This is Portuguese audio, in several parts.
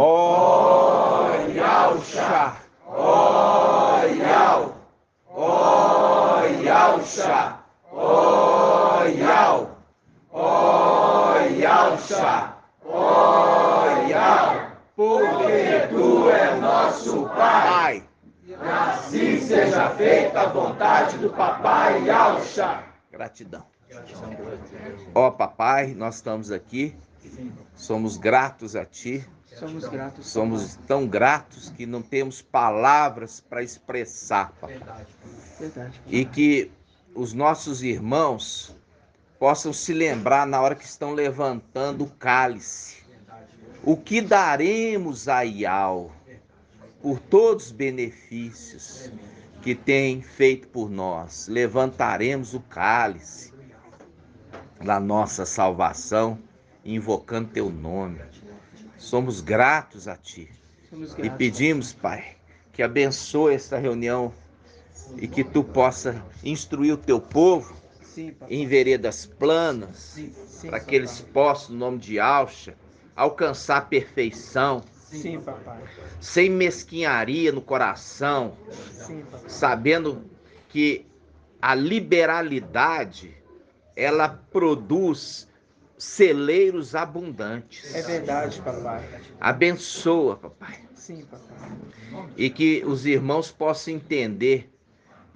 Ó Yauxa, ó Yau, ó Yauxa, ó Yau, ó Yauxa, ó Yau, porque tu é nosso Pai. Assim seja feita a vontade do Papai Yauxa. Gratidão. Ó Papai, nós estamos aqui, somos gratos a Ti. Somos gratos. Somos tão gratos que não temos palavras para expressar, Papai. Verdade. E que os nossos irmãos possam se lembrar na hora que estão levantando o cálice. O que daremos a Iau por todos os benefícios que tem feito por nós? Levantaremos o cálice da nossa salvação, invocando Teu nome. Somos gratos a Ti e pedimos, Pai, que abençoe esta reunião e que Tu possa instruir o Teu povo em veredas planas, para que eles possam, no nome de Yauxa, alcançar a perfeição, sem mesquinharia no coração, sabendo que a liberalidade, ela produz celeiros abundantes. É verdade, papai. Abençoa, papai. Sim, papai. E que os irmãos possam entender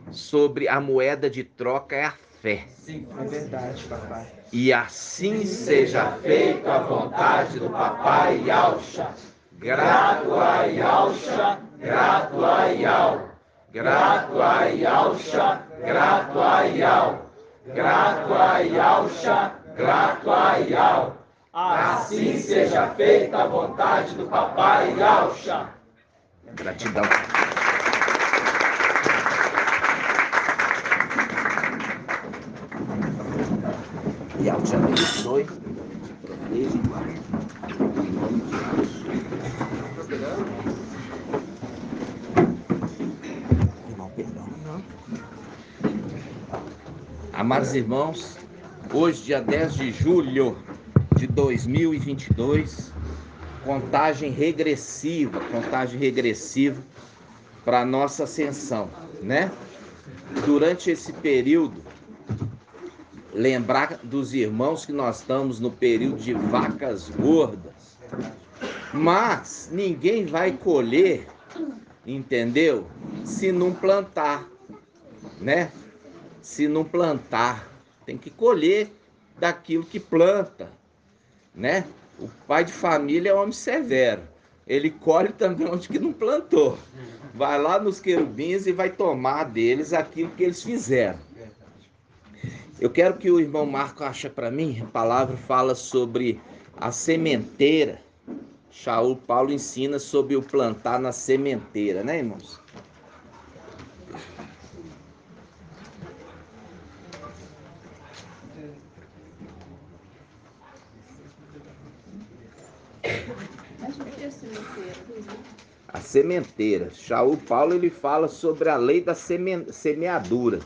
sobre a moeda de troca é a fé. Sim, é verdade, papai. E assim seja feita a vontade do Papai Yauxa. Grato a Yauxa, grato a Iau. Grato a Yauxa, grato a Iau. Grato a Yauxa, grato a Iau. Assim seja feita a vontade do Papai Yauxa. Gratidão. Iau te abençoe. Proteja e guarde. Em nome de Jesus. Irmão, perdão. Amados irmãos, hoje, dia 10 de julho de 2022, contagem regressiva para a nossa ascensão, né? Durante esse período, lembrar dos irmãos que nós estamos no período de vacas gordas, mas ninguém vai colher, entendeu? Se não plantar, né? Se não plantar, tem que colher daquilo que planta, né? O pai de família é homem severo. Ele colhe também onde que não plantou. Vai lá nos querubins e vai tomar deles aquilo que eles fizeram. Eu quero que o irmão Marco ache para mim, a palavra fala sobre a sementeira. Shaul Paulo ensina sobre o plantar na sementeira, né, irmãos? A sementeira. Shaul Paulo ele fala sobre a lei da semeadura.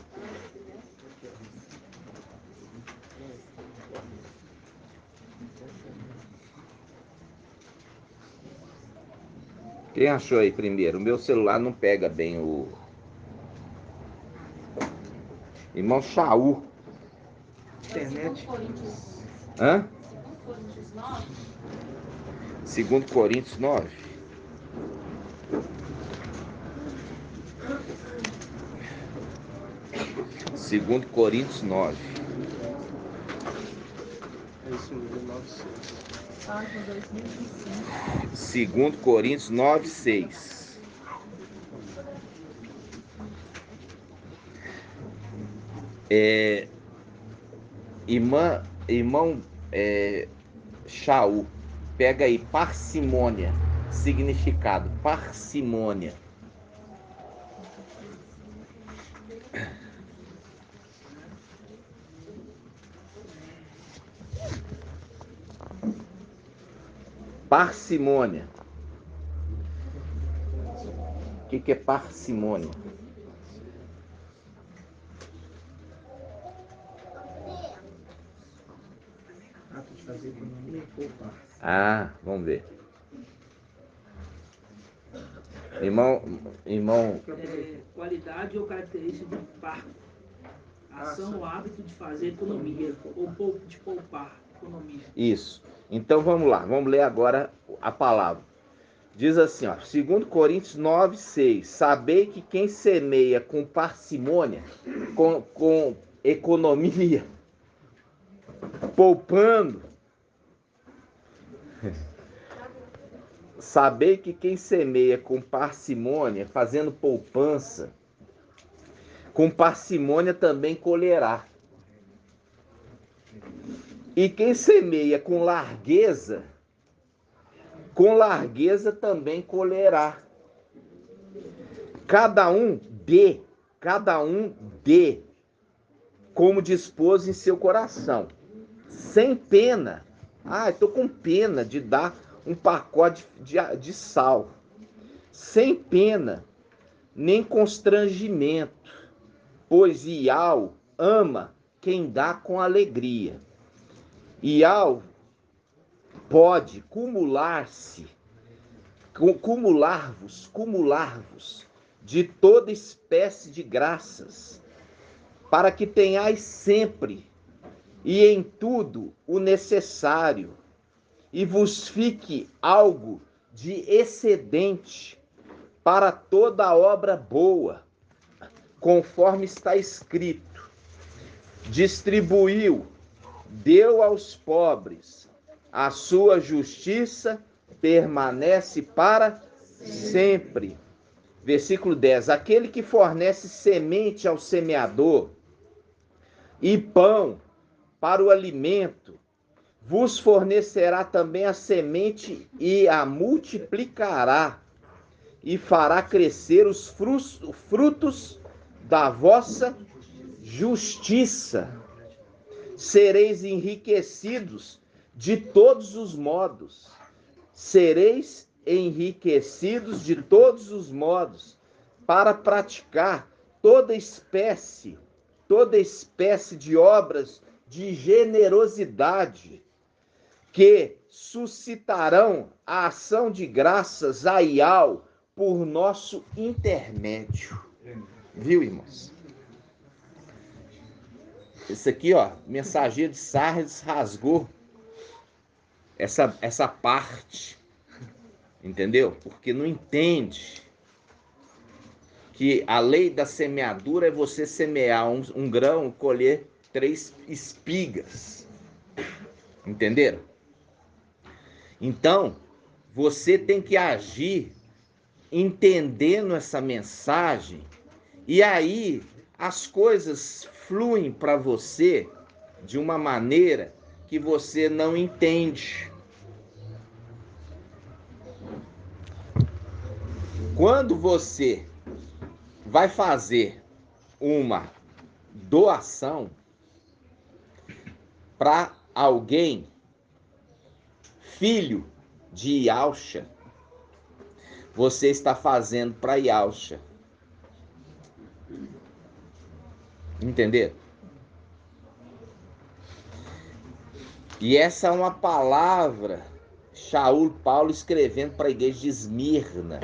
Quem achou aí primeiro? O meu celular não pega bem o... Irmão Shaul. Internet. Hã? 2 Coríntios 9. Segundo Coríntios 9. É isso mesmo, 9:6. Segundo Coríntios 9, 6. Irmão Shaul, pega aí parcimônia, significado, parcimônia. Parcimônia. O que é parcimônia? Ato de fazer economia e poupar. Ah, vamos ver. Irmão, Qualidade ou característica de par. Ação ou hábito de fazer economia, ou de poupar economia. isso. Então vamos lá, vamos ler agora a palavra. Diz assim, ó, 2 Coríntios 9, 6. Sabei que quem semeia com parcimônia, com economia, poupando, sabei que quem semeia com parcimônia, fazendo poupança, com parcimônia também colherá. E quem semeia com largueza também colherá. Cada um dê, como dispôs em seu coração, sem pena. Estou com pena de dar um pacote de sal. Sem pena, nem constrangimento, pois Iau ama quem dá com alegria. Iau pode cumular-vos de toda espécie de graças, para que tenhais sempre e em tudo o necessário, e vos fique algo de excedente para toda obra boa, conforme está escrito: distribuiu, deu aos pobres, a sua justiça permanece para sempre. Versículo 10. Aquele que fornece semente ao semeador e pão para o alimento, vos fornecerá também a semente e a multiplicará, e fará crescer os frutos da vossa justiça. Sereis enriquecidos de todos os modos. Sereis enriquecidos de todos os modos, para praticar toda espécie de obras de generosidade, que suscitarão a ação de graças a Iau por nosso intermédio. Viu, irmãos? Isso aqui, ó, mensageiro de Sardes rasgou essa parte, entendeu? Porque não entende que a lei da semeadura é você semear um grão e colher 3 espigas, entenderam? Então, você tem que agir entendendo essa mensagem, e aí as coisas fluem para você de uma maneira que você não entende. Quando você vai fazer uma doação para alguém, filho de Yausha, você está fazendo para Yausha. Entenderam? E essa é uma palavra, Shaul Paulo escrevendo para a igreja de Esmirna,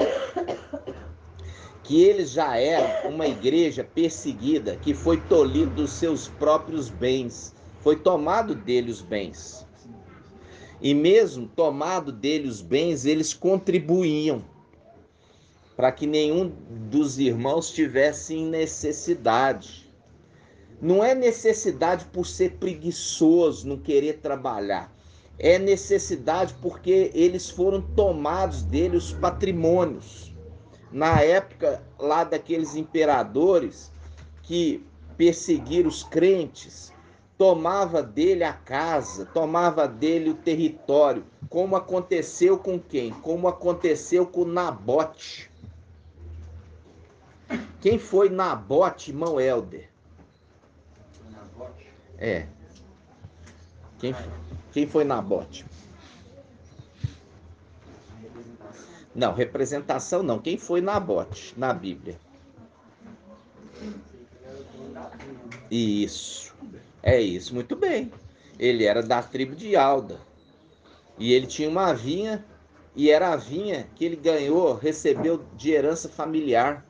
que eles já eram uma igreja perseguida, que foi tolhido dos seus próprios bens, foi tomado dele os bens. E mesmo tomado dele os bens, eles contribuíam para que nenhum dos irmãos tivesse necessidade. Não é necessidade por ser preguiçoso, não querer trabalhar. É necessidade porque eles foram tomados dele os patrimônios. Na época lá daqueles imperadores que perseguiram os crentes, tomava dele a casa, tomava dele o território, como aconteceu com quem? Como aconteceu com Nabote. Quem foi Nabote, irmão Helder? É. Quem foi Nabote? Não, representação não. Quem foi Nabote na Bíblia? Isso. É isso, muito bem. Ele era da tribo de Alda. E ele tinha uma vinha E era a vinha que ele ganhou, recebeu de herança familiar.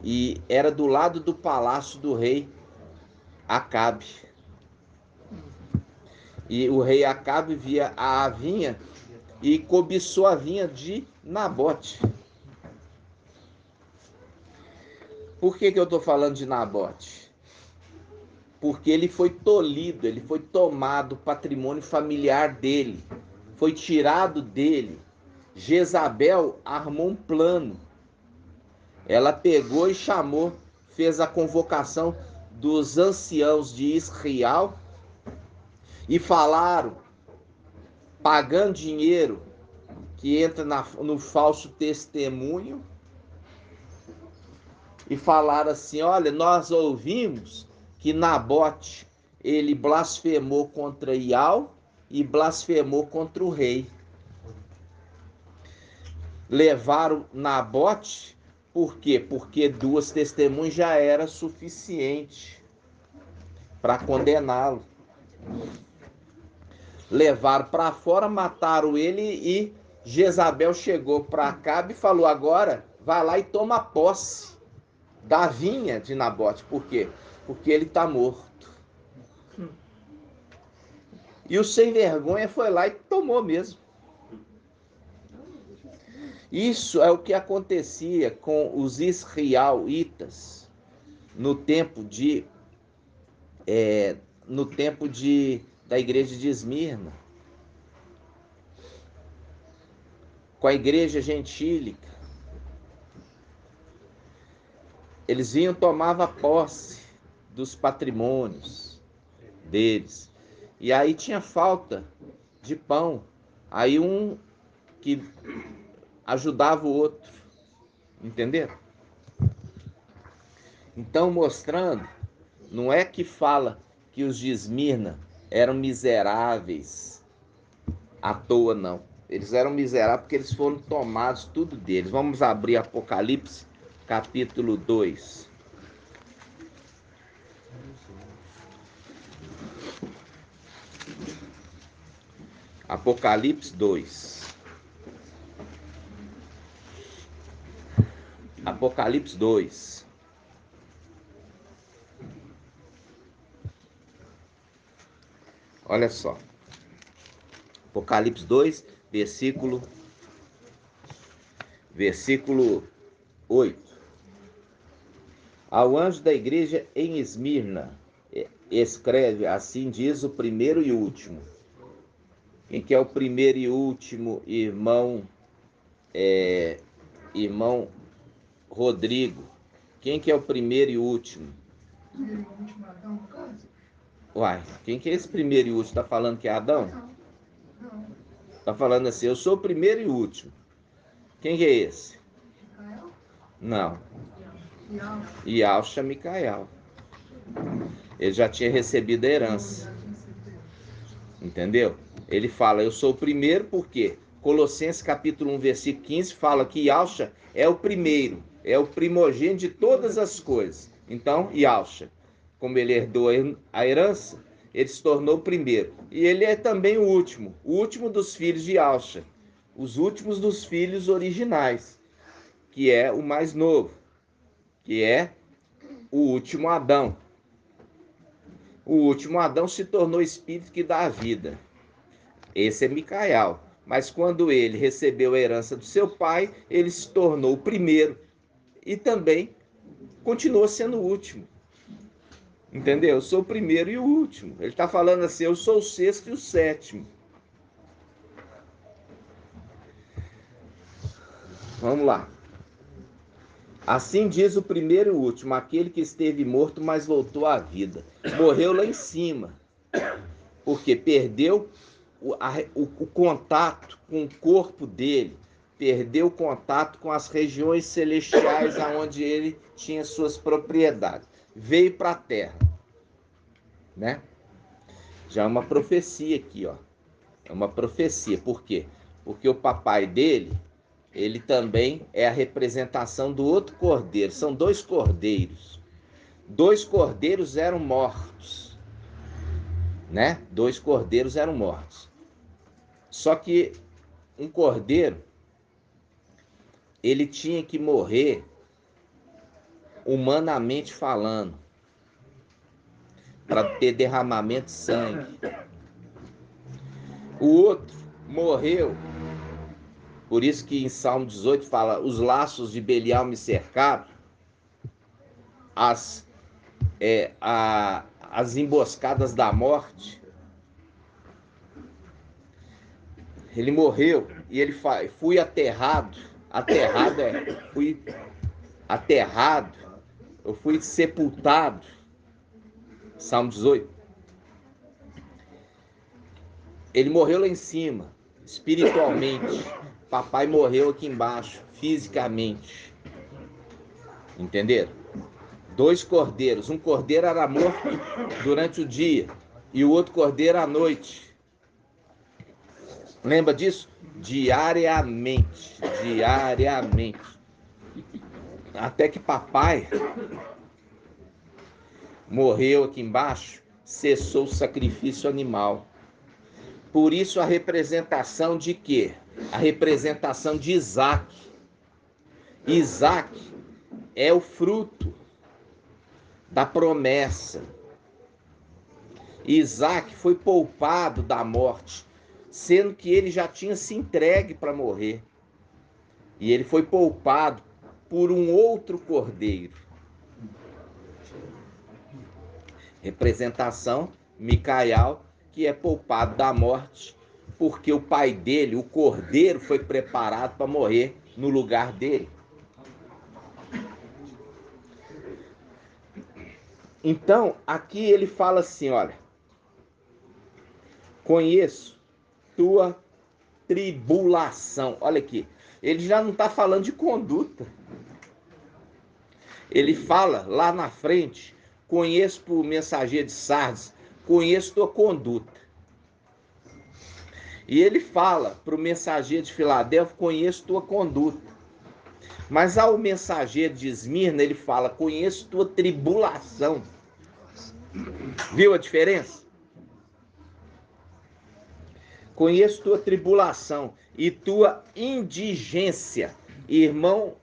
E era do lado do palácio do rei Acabe. E o rei Acabe via a vinha e cobiçou a vinha de Nabote. Por que eu estou falando de Nabote? Porque ele foi tolhido, ele foi tomado o patrimônio familiar dele, foi tirado dele. Jezabel armou um plano. Ela pegou e chamou, fez a convocação dos anciãos de Israel e falaram, pagando dinheiro, que entra no falso testemunho, e falaram assim: olha, nós ouvimos que Nabote, ele blasfemou contra Ial e blasfemou contra o rei. Levaram Nabote, por quê? Porque 2 testemunhas já era suficiente para condená-lo. Levaram para fora, mataram ele e Jezabel chegou para Acabe e falou: agora vai lá e toma posse da vinha de Nabote. Por quê? Porque ele está morto. E o sem vergonha foi lá e tomou mesmo. Isso é o que acontecia com os israelitas no tempo da igreja de Esmirna, com a igreja gentílica. Eles vinham, tomavam posse dos patrimônios deles. E aí tinha falta de pão. Aí um que ajudava o outro. Entenderam? Então, mostrando, não é que fala que os de Esmirna eram miseráveis à toa, não. Eles eram miseráveis porque eles foram tomados tudo deles. Vamos abrir Apocalipse, capítulo 2. Apocalipse 2. Apocalipse 2. Olha só. Apocalipse 2, versículo 8. Ao anjo da igreja em Esmirna, escreve: assim diz o primeiro e último. Quem que é o primeiro e último? Irmão Rodrigo. Quem que é o primeiro e último? Primeiro e último Adão, no caso? Uai, quem que é esse primeiro e último? Tá falando que é Adão? Não. Tá falando assim: eu sou o primeiro e último. Quem que é esse? Micael? Não. Ial? Yalcha Micael. Ele já tinha recebido a herança. Entendeu? Ele fala: eu sou o primeiro, porque Colossenses capítulo 1, versículo 15 fala que Yalcha é o primeiro, é o primogênito de todas as coisas. Então, Yalcha, como ele herdou a herança, ele se tornou o primeiro. E ele é também o último dos filhos de Yalcha, os últimos dos filhos originais, que é o mais novo, que é o último Adão. O último Adão se tornou o espírito que dá a vida. Esse é Micael. Mas quando ele recebeu a herança do seu pai, ele se tornou o primeiro e também continua sendo o último. Entendeu? Eu sou o primeiro e o último. Ele está falando assim: eu sou o sexto e o sétimo. Vamos lá. Assim diz o primeiro e o último, aquele que esteve morto, mas voltou à vida. Morreu lá em cima, porque perdeu o contato com o corpo dele, perdeu o contato com as regiões celestiais aonde ele tinha suas propriedades. Veio para a terra, né? Já é uma profecia aqui, ó. É uma profecia. Por quê? Porque o papai dele, ele também é a representação do outro cordeiro. São 2 cordeiros. 2 cordeiros eram mortos, né? 2 cordeiros eram mortos. Só que um cordeiro, ele tinha que morrer humanamente falando, para ter derramamento de sangue. O outro morreu, por isso que em Salmo 18 fala: os laços de Belial me cercaram, as emboscadas da morte. Ele morreu e ele fui aterrado. Fui aterrado, eu fui sepultado. Salmo 18. Ele morreu lá em cima, espiritualmente. Papai morreu aqui embaixo, fisicamente. Entenderam? 2 cordeiros. Um cordeiro era morto durante o dia e o outro cordeiro à noite. Lembra disso? Diariamente. Até que papai morreu aqui embaixo, cessou o sacrifício animal. Por isso a representação de quê? A representação de Isaac. Isaac é o fruto da promessa. Isaac foi poupado da morte, sendo que ele já tinha se entregue para morrer. E ele foi poupado por um outro cordeiro. Representação, Micael, que é poupado da morte, porque o pai dele, o cordeiro, foi preparado para morrer no lugar dele. Então, aqui ele fala assim, olha: conheço tua tribulação. Olha aqui, ele já não está falando de conduta. Ele fala lá na frente: conheço para o mensageiro de Sardes, conheço tua conduta. E ele fala para o mensageiro de Filadélfia: conheço tua conduta. Mas ao mensageiro de Esmirna, ele fala: conheço tua tribulação. Viu a diferença? Conheço tua tribulação e tua indigência. Irmão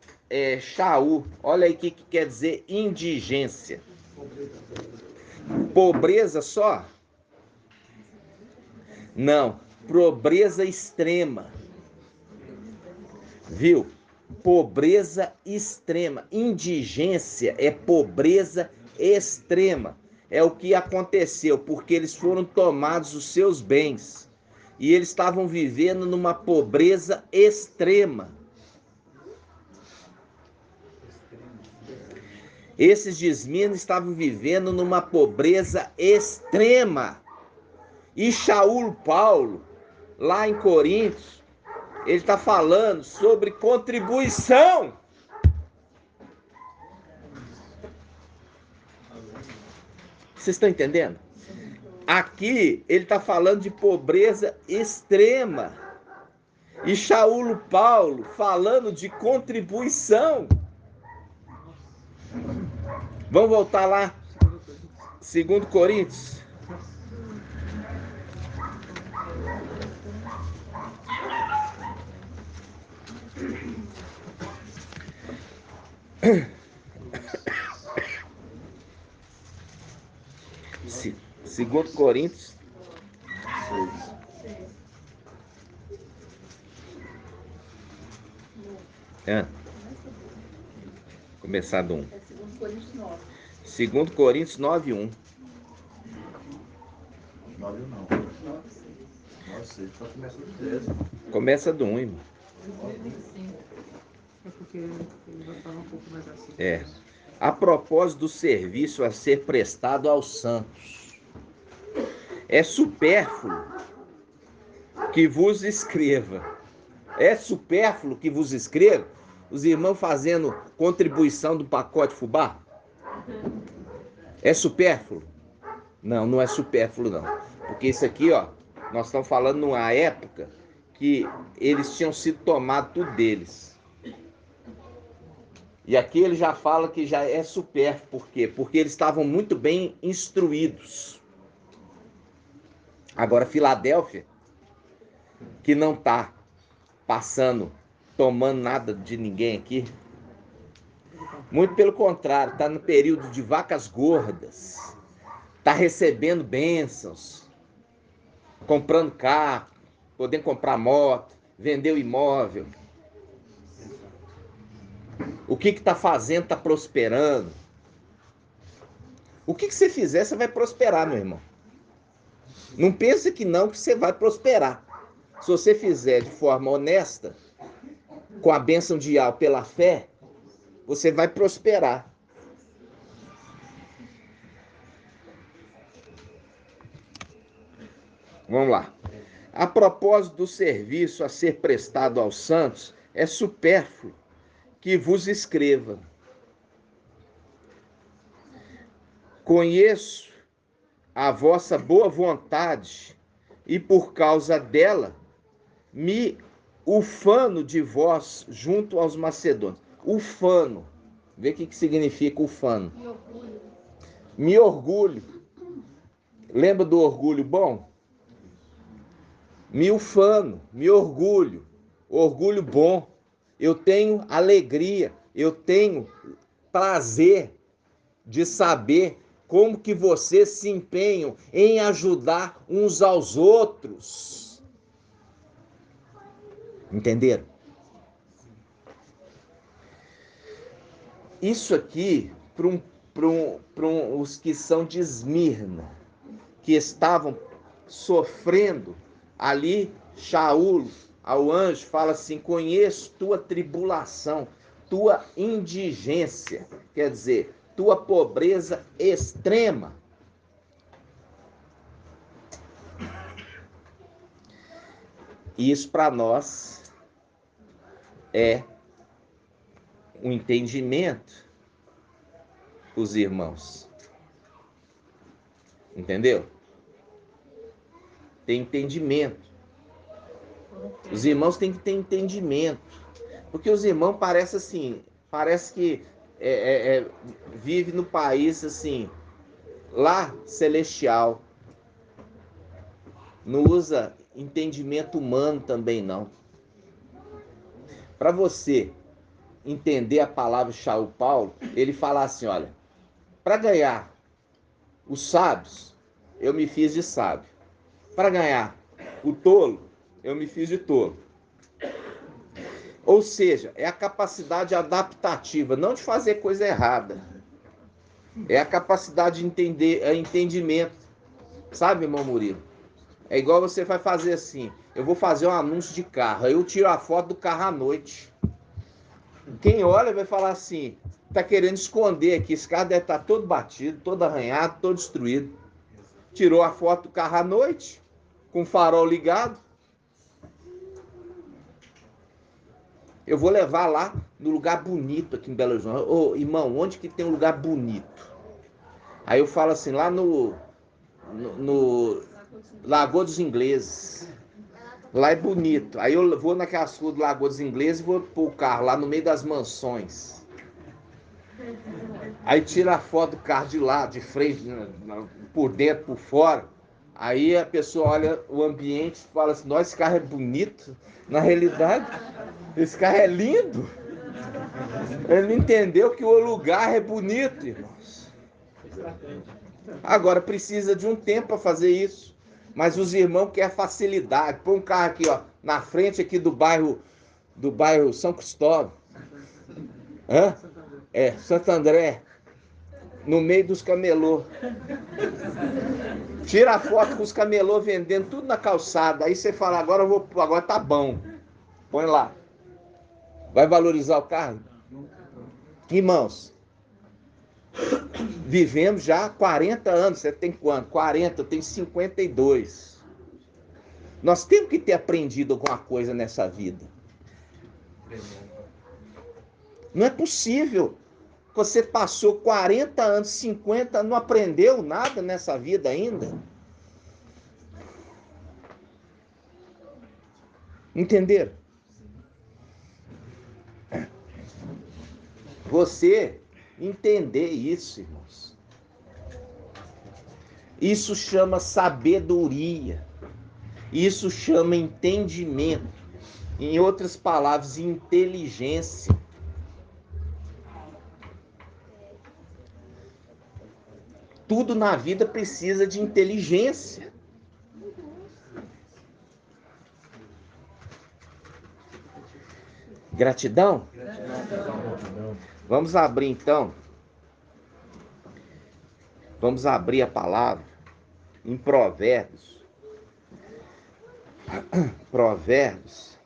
Shaul, olha aí o que quer dizer indigência. Pobreza só? Não, pobreza extrema. Viu? Pobreza extrema. Indigência é pobreza extrema. É o que aconteceu, porque eles foram tomados os seus bens. E eles estavam vivendo numa pobreza extrema. Esses de Esmirna estavam vivendo numa pobreza extrema. E Shaul Paulo, lá em Coríntios, ele está falando sobre contribuição. Vocês estão entendendo? Aqui ele está falando de pobreza extrema. E Shaul Paulo falando de contribuição. Vamos voltar lá. 2 Coríntios. Segundo Coríntios 6. Começar do 1. É 2 Coríntios 9. 2 Coríntios 9:1. 9 não. 9:6. Só começa do 10. Começa do 1, irmão. É porque ele vai falar um pouco mais assim. A propósito do serviço a ser prestado aos santos, é supérfluo que vos escreva. É supérfluo que vos escreva? Os irmãos fazendo contribuição do pacote fubá? É supérfluo? Não, não é supérfluo não. Porque isso aqui, ó, nós estamos falando numa época que eles tinham sido tomados tudo deles. E aqui ele já fala que já é supérfluo. Por quê? Porque eles estavam muito bem instruídos. Agora, Filadélfia, que não está. passando, tomando nada de ninguém aqui. Muito pelo contrário, está no período de vacas gordas, está recebendo bênçãos, comprando carro, podendo comprar moto, vender o imóvel. O que está fazendo? Está prosperando. O que você fizer, você vai prosperar, meu irmão. Não pense que não, que você vai prosperar. Se você fizer de forma honesta, com a bênção de Yahweh pela fé, você vai prosperar. Vamos lá. A propósito do serviço a ser prestado aos santos, é supérfluo que vos escreva. Conheço a vossa boa vontade e por causa dela me ufano de vós junto aos macedônios. Ufano. Vê o que significa ufano. Me orgulho. Lembra do orgulho bom? Me ufano, me orgulho. Orgulho bom. Eu tenho alegria, eu tenho prazer de saber como que vocês se empenham em ajudar uns aos outros. Entenderam? Isso aqui, para os que são de Esmirna, que estavam sofrendo ali, Shaul, ao anjo, fala assim: conheço tua tribulação, tua indigência, quer dizer, tua pobreza extrema. Isso para nós é um entendimento, os irmãos. Entendeu? Tem entendimento. Os irmãos têm que ter entendimento. Porque os irmãos parecem assim, parece que vive no país assim, lá celestial. Não usa entendimento humano também não. Para você entender a palavra Shaul Paulo, ele fala assim, olha, para ganhar os sábios, eu me fiz de sábio. Para ganhar o tolo, eu me fiz de tolo. Ou seja, é a capacidade adaptativa, não de fazer coisa errada. É a capacidade de entender, é entendimento. Sabe, irmão Murilo? É igual você vai fazer assim, eu vou fazer um anúncio de carro, aí eu tiro a foto do carro à noite. Quem olha vai falar assim, tá querendo esconder aqui, esse carro deve estar todo batido, todo arranhado, todo destruído. Tirou a foto do carro à noite, com o farol ligado. Eu vou levar lá no lugar bonito aqui em Belo Horizonte. Ô, irmão, onde que tem um lugar bonito? Aí eu falo assim, lá no Lagoa dos Ingleses. Lá é bonito. Aí eu vou naquelas ruas do Lagoa dos Ingleses e vou pôr o carro lá no meio das mansões. Aí tira a foto do carro de lá, de frente, por dentro, por fora. Aí a pessoa olha o ambiente e fala assim, nossa, esse carro é bonito. Na realidade, esse carro é lindo. Ele não entendeu que o lugar é bonito, irmãos. Agora precisa de um tempo para fazer isso. Mas os irmãos querem facilidade. Põe um carro aqui, ó, na frente aqui do bairro São Cristóvão. Hã? Santo André. No meio dos camelô. Tira a foto com os camelô vendendo tudo na calçada. Aí você fala, agora tá bom. Põe lá. Vai valorizar o carro? Irmãos, vivemos já 40 anos. Você tem quanto? 40, eu tenho 52. Nós temos que ter aprendido alguma coisa nessa vida. Não é possível. Você passou 40 anos, 50, não aprendeu nada nessa vida ainda? Entenderam? Você entender isso, irmãos. Isso chama sabedoria. Isso chama entendimento. Em outras palavras, inteligência. Tudo na vida precisa de inteligência. Gratidão? Vamos abrir então. Vamos abrir a palavra em Provérbios. Provérbios.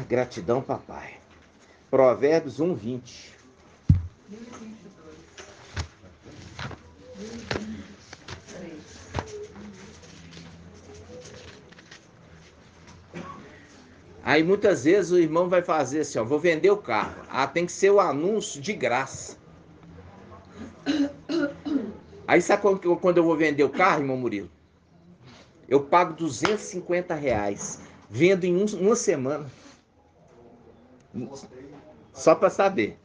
Gratidão, papai. Provérbios 1:20. 1023. Aí muitas vezes o irmão vai fazer assim, ó, vou vender o carro. Ah, tem que ser o anúncio de graça. Aí sabe quando eu vou vender o carro, irmão Murilo? Eu pago R$250. Vendo em uma semana. Só para saber.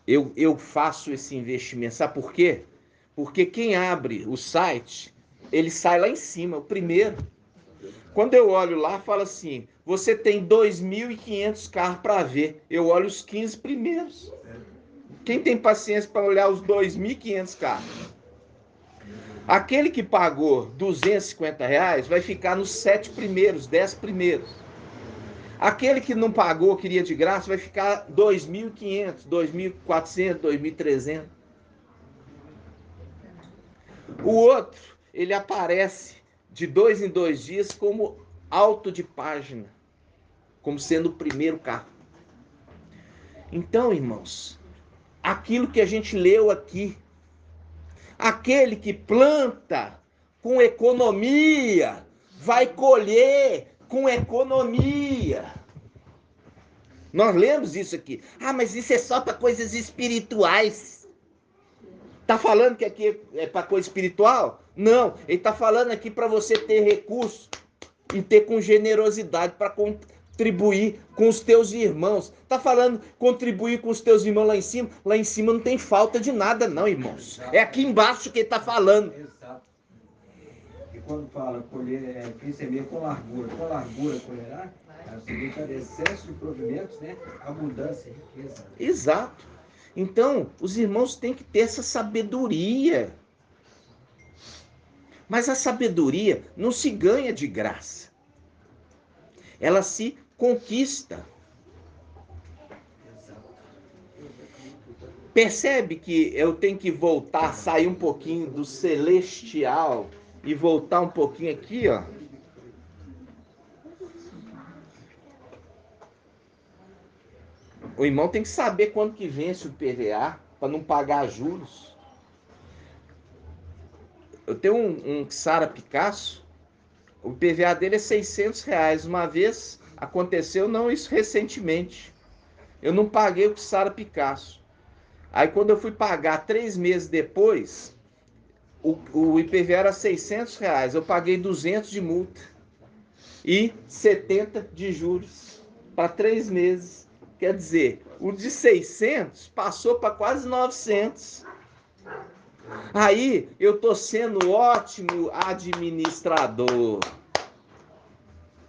Eu faço esse investimento. Sabe por quê? Porque quem abre o site, ele sai lá em cima, o primeiro. Quando eu olho lá, fala assim, você tem 2.500 carros para ver. Eu olho os 15 primeiros. Quem tem paciência para olhar os 2.500 carros? Aquele que pagou R$250 vai ficar nos 7 primeiros, 10 primeiros. Aquele que não pagou, queria de graça, vai ficar 2.500, 2.400, 2.300. O outro, ele aparece de 2 em 2 dias como alto de página, como sendo o primeiro carro. Então, irmãos, aquilo que a gente leu aqui, aquele que planta com economia, vai colher com economia. Nós lemos isso aqui. Ah, mas isso é só para coisas espirituais. Tá falando que aqui é para coisa espiritual? Não, ele tá falando aqui para você ter recurso e ter com generosidade para contribuir com os teus irmãos. Tá falando contribuir com os teus irmãos lá em cima? Lá em cima não tem falta de nada não, irmãos. É aqui embaixo que ele tá falando. Exato. E quando fala colher, quem semeia com largura colherá, significa excesso de provimentos, né? Abundância, riqueza. Exato. Então, os irmãos têm que ter essa sabedoria. Mas a sabedoria não se ganha de graça. Ela se conquista. Percebe que eu tenho que voltar, sair um pouquinho do celestial e voltar um pouquinho aqui, ó. O irmão tem que saber quando que vence o PVA para não pagar juros. Eu tenho um Xara Picasso, o PVA dele é R$600. Uma vez aconteceu, não isso recentemente. Eu não paguei o Xara Picasso. Aí quando eu fui pagar 3 meses depois, o IPVA era R$600. Eu paguei 200 de multa e 70 de juros para 3 meses. Quer dizer, o de 600 passou para quase 900. Aí eu tô sendo ótimo administrador.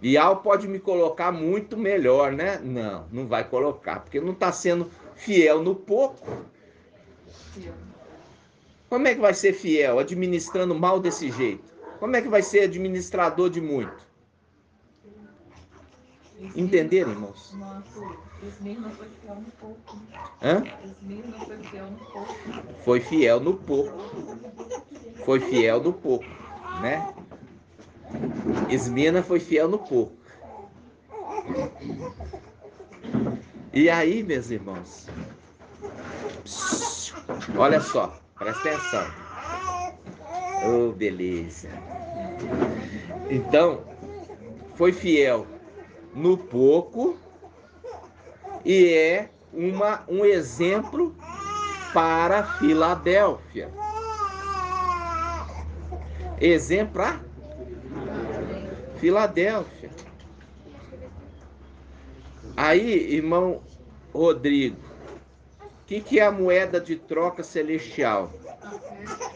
Bial pode me colocar muito melhor, né? Não, não vai colocar, porque não está sendo fiel no pouco. Como é que vai ser fiel administrando mal desse jeito? Como é que vai ser administrador de muito? Entenderam, irmãos? Esmirna foi fiel no pouco. Hã? Esmirna foi fiel no pouco. Foi fiel no pouco. Foi fiel no pouco, né? Esmirna foi fiel no pouco. E aí, meus irmãos? Olha só, presta atenção. Oh, beleza. Então, foi fiel no pouco e é um exemplo para Filadélfia. Exemplo para Filadélfia. Aí, irmão Rodrigo, o que é a moeda de troca celestial?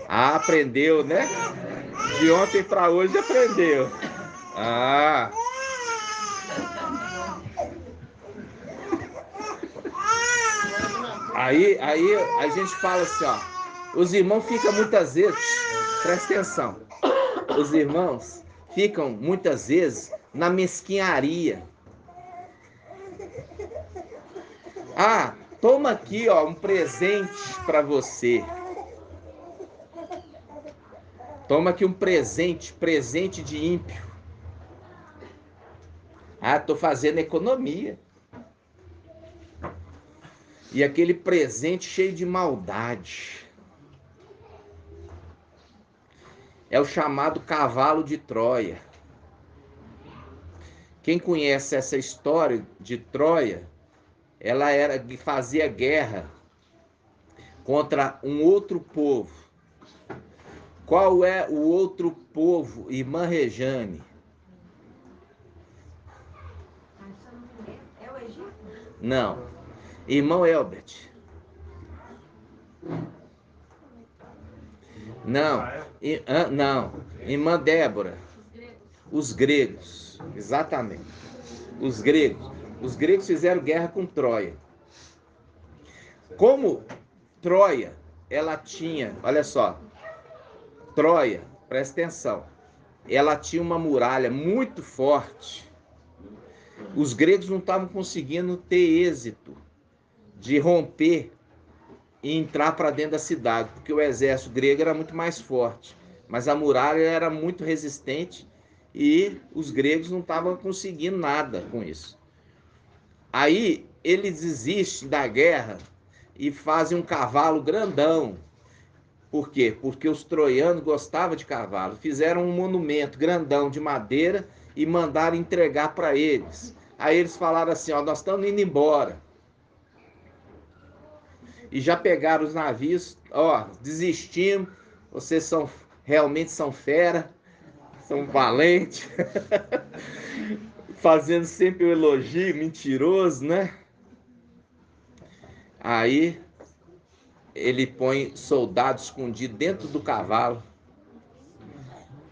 Ah, aprendeu, né? De ontem para hoje aprendeu. Ah. Aí a gente fala assim, ó. Os irmãos ficam muitas vezes, presta atenção. Os irmãos ficam muitas vezes na mesquinharia. Ah, toma aqui, ó, um presente para você. Toma aqui um presente de ímpio. Ah, tô fazendo economia. E aquele presente cheio de maldade. É o chamado cavalo de Troia. Quem conhece essa história de Troia, ela fazia guerra contra um outro povo. Qual é o outro povo, irmã Rejane? É o Egito? Não. Irmão Elbert. Não. Não. Irmã Débora. Os gregos. Exatamente. Os gregos. Os gregos fizeram guerra com Troia. Como Troia, ela tinha, olha só, Troia, presta atenção, ela tinha uma muralha muito forte. Os gregos não estavam conseguindo ter êxito de romper e entrar para dentro da cidade, porque o exército grego era muito mais forte, mas a muralha era muito resistente e os gregos não estavam conseguindo nada com isso. Aí eles desistem da guerra e fazem um cavalo grandão. Por quê? Porque os troianos gostavam de cavalo. Fizeram um monumento grandão de madeira e mandaram entregar para eles. Aí eles falaram assim, ó, nós estamos indo embora. E já pegaram os navios, ó, desistimos, vocês realmente são fera, são valentes. Fazendo sempre o elogio mentiroso, né? Aí ele põe soldado escondido dentro do cavalo.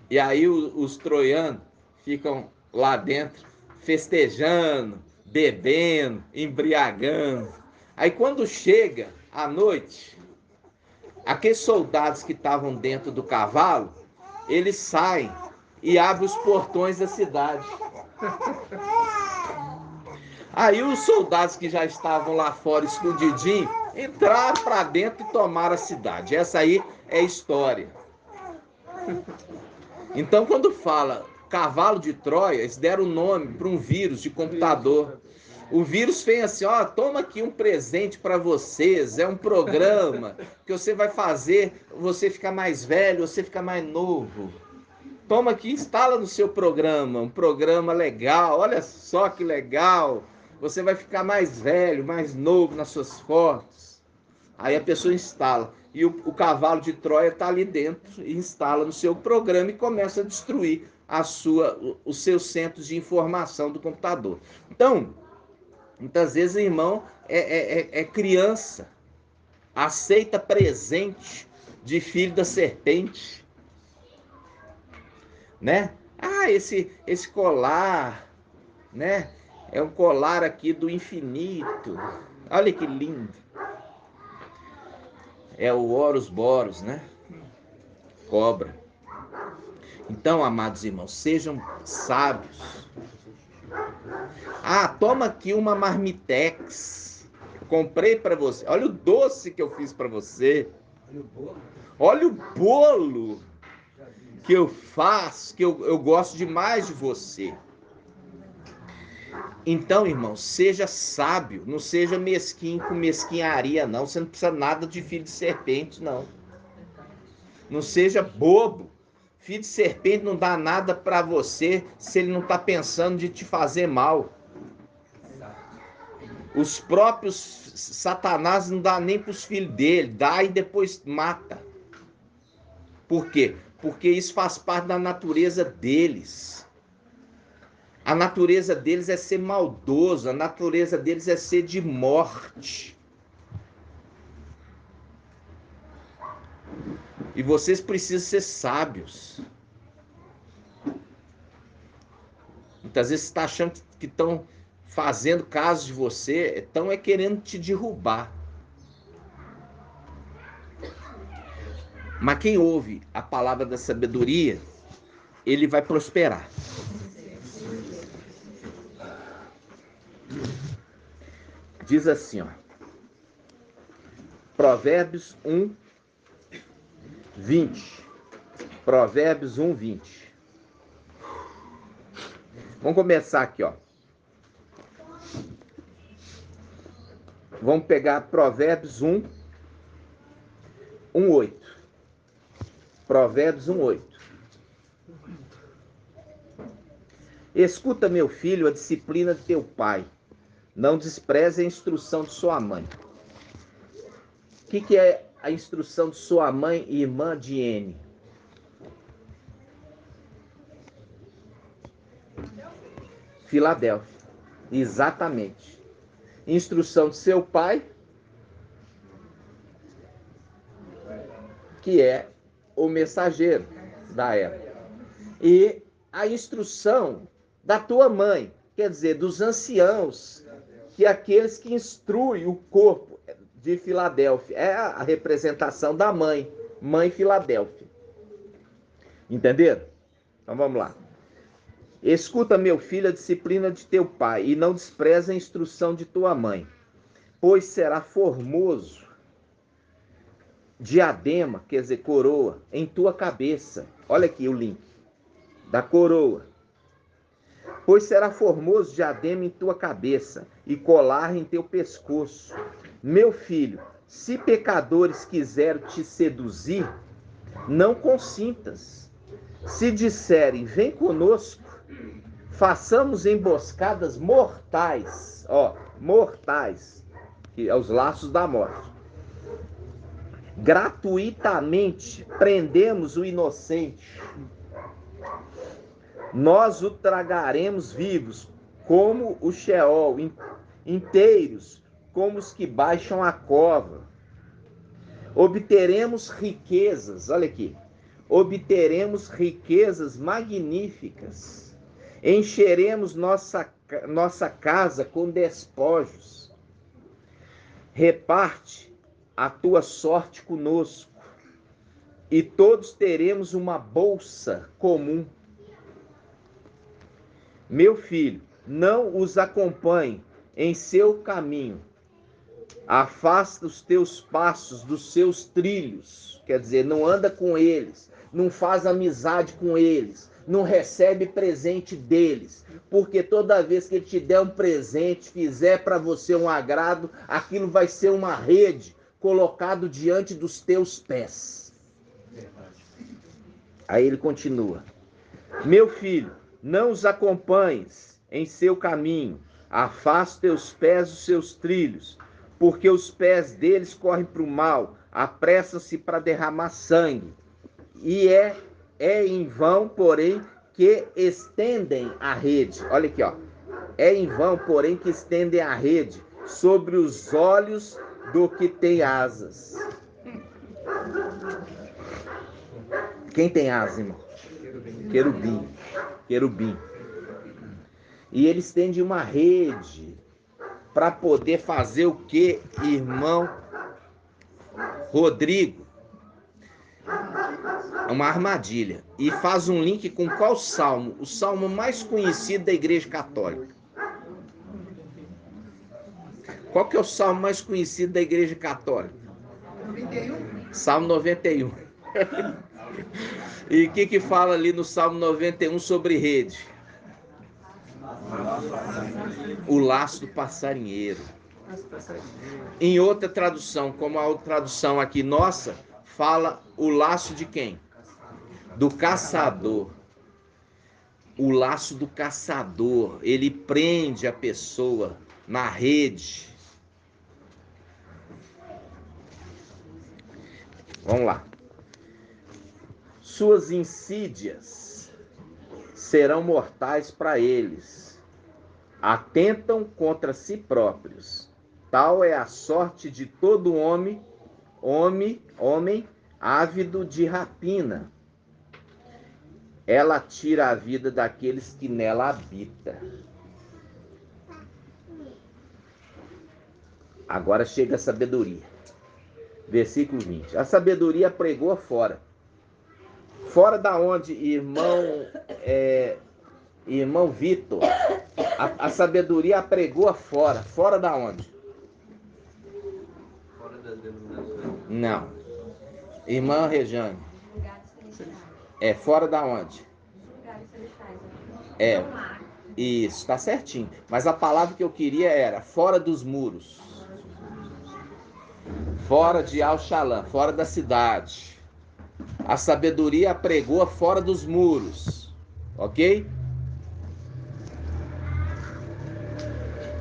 E aí os troianos ficam lá dentro festejando, bebendo, embriagando. Aí quando chega à noite, aqueles soldados que estavam dentro do cavalo, eles saem e abrem os portões da cidade. Aí os soldados que já estavam lá fora escondidinhos, entraram para dentro e tomaram a cidade. Essa aí é a história. Então, quando fala cavalo de Troia, eles deram o nome para um vírus de computador. O vírus fez assim, ó, toma aqui um presente para vocês, é um programa que você vai fazer você ficar mais velho, você ficar mais novo. Toma aqui, instala no seu programa, um programa legal, olha só que legal. Você vai ficar mais velho, mais novo nas suas fotos. Aí a pessoa instala. E o cavalo de Troia está ali dentro, e instala no seu programa e começa a destruir os seus centros de informação do computador. Então, muitas vezes o irmão é criança, aceita presente de filho da serpente, né? Ah, esse colar, né? É um colar aqui do infinito. Olha que lindo. É o Horus Boros, né? Cobra. Então, amados irmãos, sejam sábios. Ah, toma aqui uma marmitex. Eu comprei para você. Olha o doce que eu fiz para você. Olha o bolo que eu faço, que eu gosto demais de você. Então, irmão, seja sábio, não seja mesquinho com mesquinharia, não. Você não precisa nada de filho de serpente, não. Não seja bobo. Filho de serpente não dá nada para você se ele não está pensando de te fazer mal. Os próprios Satanás não dá nem para os filhos dele, dá e depois mata. Por quê? Porque isso faz parte da natureza deles. A natureza deles é ser maldoso, a natureza deles é ser de morte. E vocês precisam ser sábios. Muitas vezes você está achando que estão fazendo caso de você, estão querendo te derrubar. Mas quem ouve a palavra da sabedoria, ele vai prosperar. Diz assim, ó. Provérbios 1, 20. Provérbios 1, 20. Vamos começar aqui, ó. Vamos pegar Provérbios 1, 8. Provérbios 1, 8. Escuta, meu filho, a disciplina de teu pai. Não despreze a instrução de sua mãe. O que é a instrução de sua mãe e irmã de N? Filadélfia. Exatamente. Instrução de seu pai, que é o mensageiro da época. E a instrução da tua mãe, quer dizer, dos anciãos, que é aqueles que instruem o corpo de Filadélfia. É a representação da mãe, mãe Filadélfia. Entenderam? Então vamos lá. Escuta, meu filho, a disciplina de teu pai, e não despreze a instrução de tua mãe, pois será formoso diadema, quer dizer, coroa, em tua cabeça. Olha aqui o link da coroa. Pois será formoso diadema em tua cabeça e colar em teu pescoço. Meu filho, se pecadores quiserem te seduzir, não consintas. Se disserem, vem conosco, façamos emboscadas mortais, ó, mortais, que é os laços da morte. Gratuitamente prendemos o inocente. Nós o tragaremos vivos, como o Sheol, inteiros, como os que baixam a cova. Obteremos riquezas, olha aqui, obteremos riquezas magníficas. Encheremos nossa casa com despojos. Reparte a tua sorte conosco, e todos teremos uma bolsa comum. Meu filho, não os acompanhe em seu caminho. Afasta os teus passos dos seus trilhos. Quer dizer, não anda com eles, não faz amizade com eles, não recebe presente deles. Porque toda vez que ele te der um presente, fizer para você um agrado, aquilo vai ser uma rede colocado diante dos teus pés. Aí ele continua. Meu filho, não os acompanhes em seu caminho, afasta teus pés dos seus trilhos, porque os pés deles correm para o mal, apressam-se para derramar sangue. E é em vão, porém, que estendem a rede. Olha aqui, ó. É em vão, porém, que estendem a rede sobre os olhos do que tem asas. Quem tem asas, irmão? Querubim. Querubim. E eles tendem uma rede para poder fazer o que, irmão Rodrigo? É uma armadilha. E faz um link com qual salmo? O salmo mais conhecido da Igreja Católica. Qual que é o salmo mais conhecido da Igreja Católica? 91. Salmo 91. E o que fala ali no Salmo 91 sobre rede? O laço do passarinheiro. Em outra tradução, como a outra tradução aqui nossa, fala o laço de quem? Do caçador. O laço do caçador, ele prende a pessoa na rede. Vamos lá. Suas insídias serão mortais para eles. Atentam contra si próprios. Tal é a sorte de todo homem ávido de rapina. Ela tira a vida daqueles que nela habitam. Agora chega a sabedoria. Versículo 20. A sabedoria pregou fora. Fora da onde, irmão Vitor? A sabedoria pregou fora. Fora da onde? Fora das denominações. Não. Irmã Rejane. Lugares celestiais. É fora da onde? Lugares celestiais. É. Isso, está certinho. Mas a palavra que eu queria era fora dos muros. Fora de Al-Shalom, fora da cidade. A sabedoria pregou fora dos muros. Ok?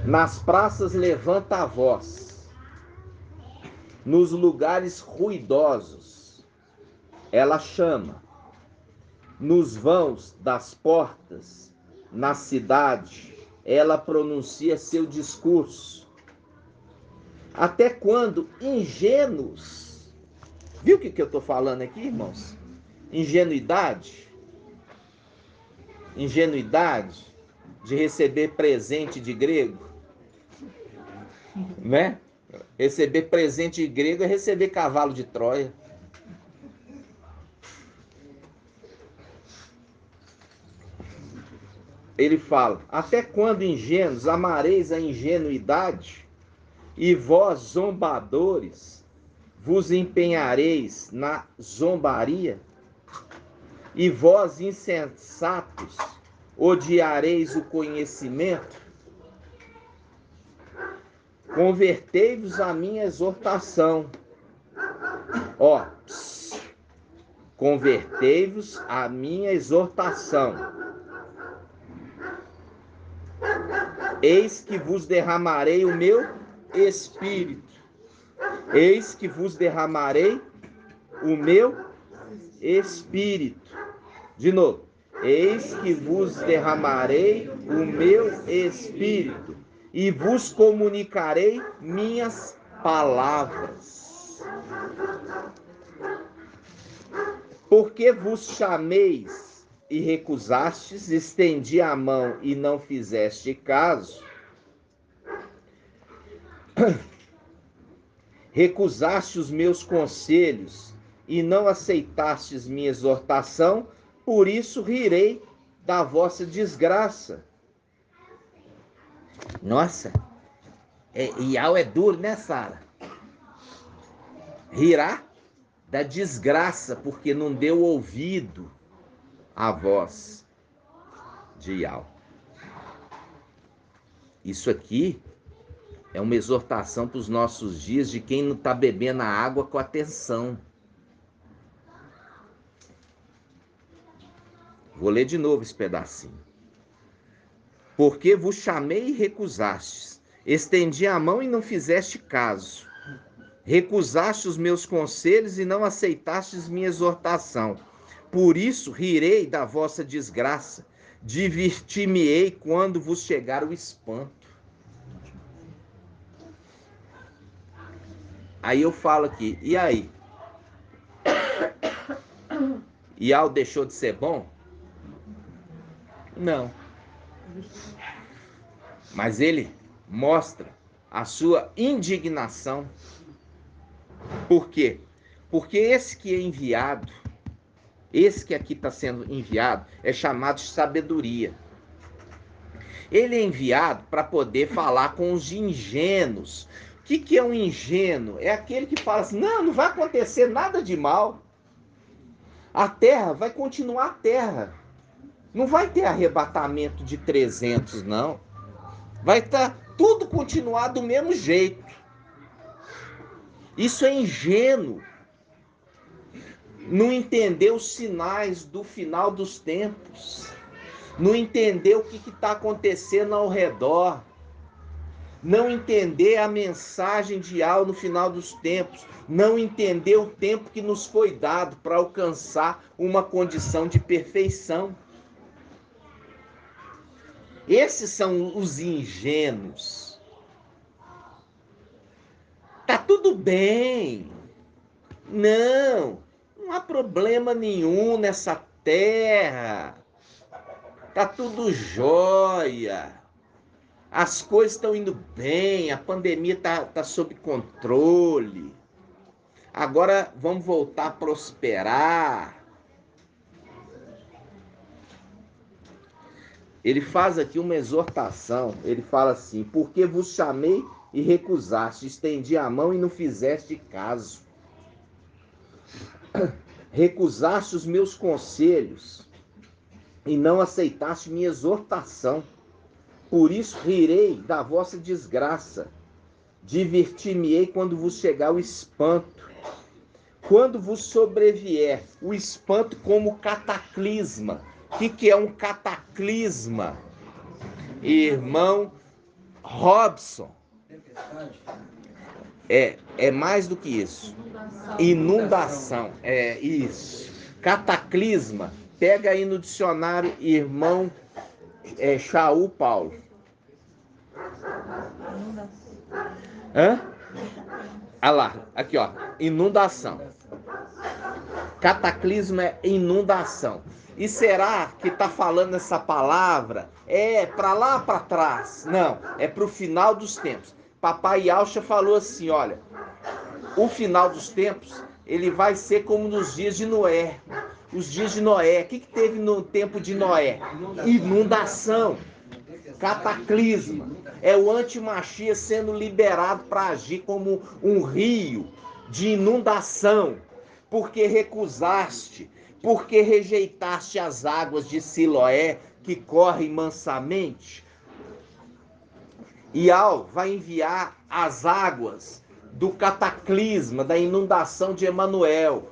Nas praças levanta a voz. Nos lugares ruidosos, ela chama. Nos vãos das portas, na cidade, ela pronuncia seu discurso. Até quando ingênuos... Viu o que eu estou falando aqui, irmãos? Ingenuidade. Ingenuidade de receber presente de grego. Né? Receber presente de grego é receber cavalo de Troia. Ele fala, até quando ingênuos amareis a ingenuidade, e vós zombadores vos empenhareis na zombaria, e vós insensatos odiareis o conhecimento? Convertei-vos à minha exortação. Ó, convertei-vos à minha exortação. Eis que vos derramarei o meu espírito. Eis que vos derramarei o meu espírito. De novo. Eis que vos derramarei o meu espírito e vos comunicarei minhas palavras. Porque vos chameis e recusastes, estendi a mão e não fizeste caso. Recusaste os meus conselhos e não aceitastes minha exortação, por isso rirei da vossa desgraça. Nossa, Iau é duro, né, Sara? Rirá da desgraça, porque não deu ouvido à voz de Iau. Isso aqui é uma exortação para os nossos dias de quem não está bebendo a água com atenção. Vou ler de novo esse pedacinho. Porque vos chamei e recusastes, estendi a mão e não fizeste caso. Recusaste os meus conselhos e não aceitastes minha exortação. Por isso rirei da vossa desgraça, divertir-me-ei quando vos chegar o espanto. Aí eu falo aqui, e aí? Iau deixou de ser bom? Não. Mas ele mostra a sua indignação. Por quê? Porque esse que é enviado, esse que aqui está sendo enviado, é chamado de sabedoria. Ele é enviado para poder falar com os ingênuos. O que é um ingênuo? É aquele que fala assim, não vai acontecer nada de mal. A terra vai continuar a terra. Não vai ter arrebatamento de 300, não. Vai estar tudo continuar do mesmo jeito. Isso é ingênuo. Não entender os sinais do final dos tempos. Não entender o que está acontecendo ao redor. Não entender a mensagem de Iau no final dos tempos. Não entender o tempo que nos foi dado para alcançar uma condição de perfeição. Esses são os ingênuos. Tá tudo bem. Não há problema nenhum nessa terra. Tá tudo jóia. As coisas estão indo bem, a pandemia tá sob controle. Agora vamos voltar a prosperar. Ele faz aqui uma exortação. Ele fala assim: porque vos chamei e recusaste, estendi a mão e não fizeste caso. Recusaste os meus conselhos e não aceitaste minha exortação. Por isso rirei da vossa desgraça. Divertir-me-ei quando vos chegar o espanto. Quando vos sobrevier o espanto como cataclisma. O que é um cataclisma? Irmão Robson. É mais do que isso. Inundação. É isso. Cataclisma. Pega aí no dicionário, irmão Shaul Paulo. Hã? Ah lá, aqui ó. Inundação. Cataclisma é inundação. E será que está falando essa palavra? É para lá para trás? Não, é para o final dos tempos. Papai Yaucha falou assim, olha, o final dos tempos, ele vai ser como nos dias de Noé. Os dias de Noé, o que teve no tempo de Noé? Inundação, cataclisma. É o antimachia sendo liberado para agir como um rio de inundação. Porque recusaste, porque rejeitaste as águas de Siloé, que correm mansamente. Ial vai enviar as águas do cataclisma, da inundação de Emanuel.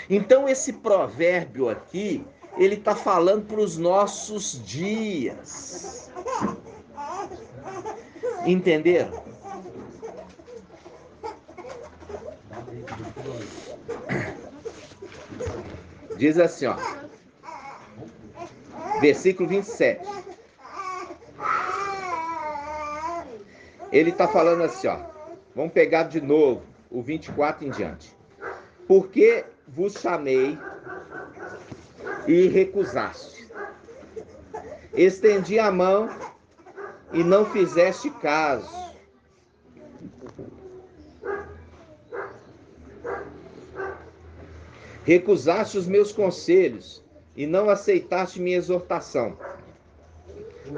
Então esse provérbio aqui, ele está falando para os nossos dias. Entenderam? Diz assim, ó. Versículo 27. Ele está falando assim, ó. Vamos pegar de novo o 24 em diante. Porque vos chamei e recusaste. Estendi a mão e não fizeste caso. Recusaste os meus conselhos e não aceitaste minha exortação.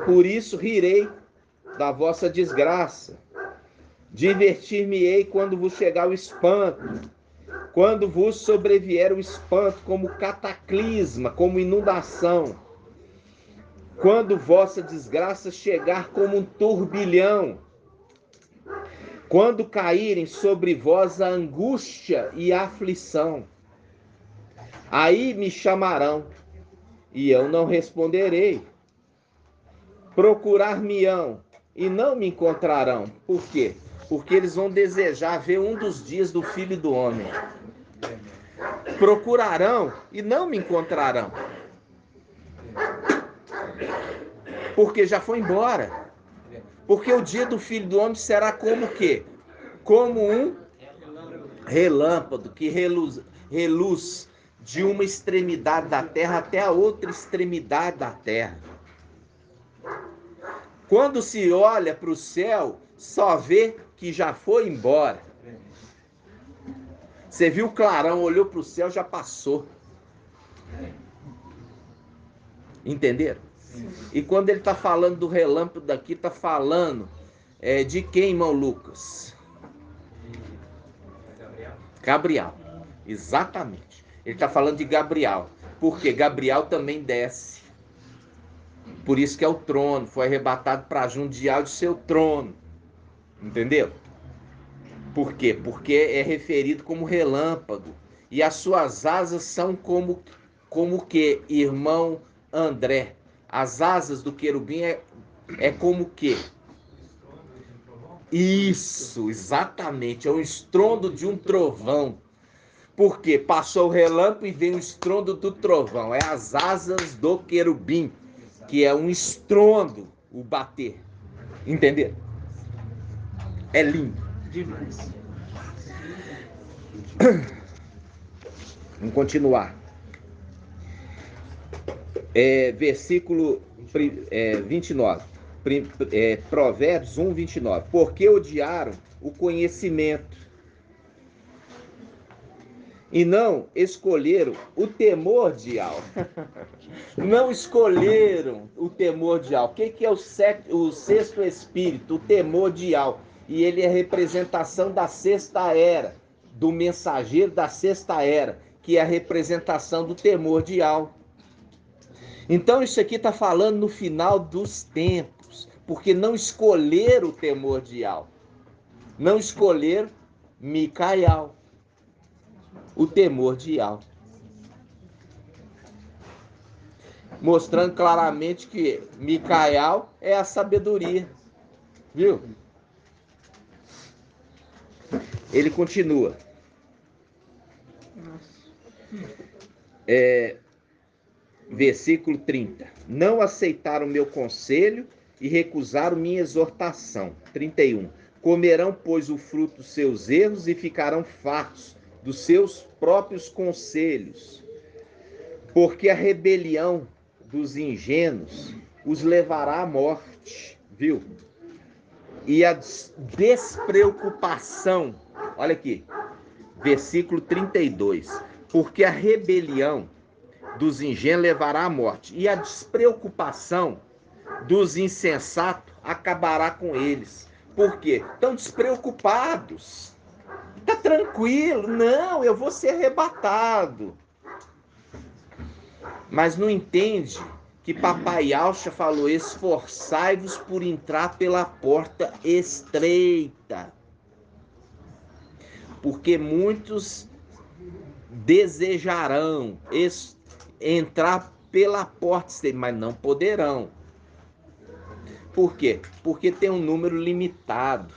Por isso rirei da vossa desgraça. Divertir-me-ei quando vos chegar o espanto. Quando vos sobrevier o espanto como cataclisma, como inundação. Quando vossa desgraça chegar como um turbilhão. Quando caírem sobre vós a angústia e a aflição. Aí me chamarão, e eu não responderei. Procurar-me-ão, e não me encontrarão. Por quê? Porque eles vão desejar ver um dos dias do Filho do Homem. Procurarão, e não me encontrarão. Porque já foi embora. Porque o dia do Filho do Homem será como o quê? Como um relâmpago que reluz de uma extremidade da terra até a outra extremidade da terra. Quando se olha para o céu, só vê que já foi embora. Você viu o clarão, olhou para o céu, já passou. Entenderam? E quando ele está falando do relâmpago daqui, está falando de quem, irmão Lucas? Gabriel. Exatamente. Ele está falando de Gabriel. Porque Gabriel também desce. Por isso que é o trono. Foi arrebatado para junto de Deus de seu trono. Entendeu? Por quê? Porque é referido como relâmpago. E as suas asas são como o quê, irmão André? As asas do querubim é como o quê? Isso, exatamente. É o estrondo de um trovão. Porque passou o relâmpago e vem o estrondo do trovão. É as asas do querubim, que é um estrondo, o bater. Entenderam? É lindo. Demais. Vamos continuar. Versículo 29. Provérbios 1, 29. Porque odiaram o conhecimento e não escolheram o temor de Yahweh. Não escolheram o temor de Yahweh. O que é o sexto espírito? O temor de Yahweh. E ele é representação da sexta era, do mensageiro da sexta era, que é a representação do temor de Yahweh. Então isso aqui está falando no final dos tempos, porque não escolheram o temor de Yahweh. Não escolheram Micael, o temor de Yahweh. Mostrando claramente que Micael é a sabedoria. Viu? Ele continua. Versículo 30. Não aceitaram meu conselho e recusaram minha exortação. 31. Comerão, pois, o fruto dos seus erros e ficarão fartos dos seus próprios conselhos. Porque a rebelião dos ingênuos os levará à morte, viu? E a despreocupação, olha aqui, versículo 32. Porque a rebelião dos ingênuos levará à morte, e a despreocupação dos insensatos acabará com eles. Por quê? Estão despreocupados. Tá tranquilo, não, eu vou ser arrebatado. Mas não entende que Papai Alcha falou: esforçai-vos por entrar pela porta estreita. Porque muitos desejarão entrar pela porta estreita, mas não poderão. Por quê? Porque tem um número limitado.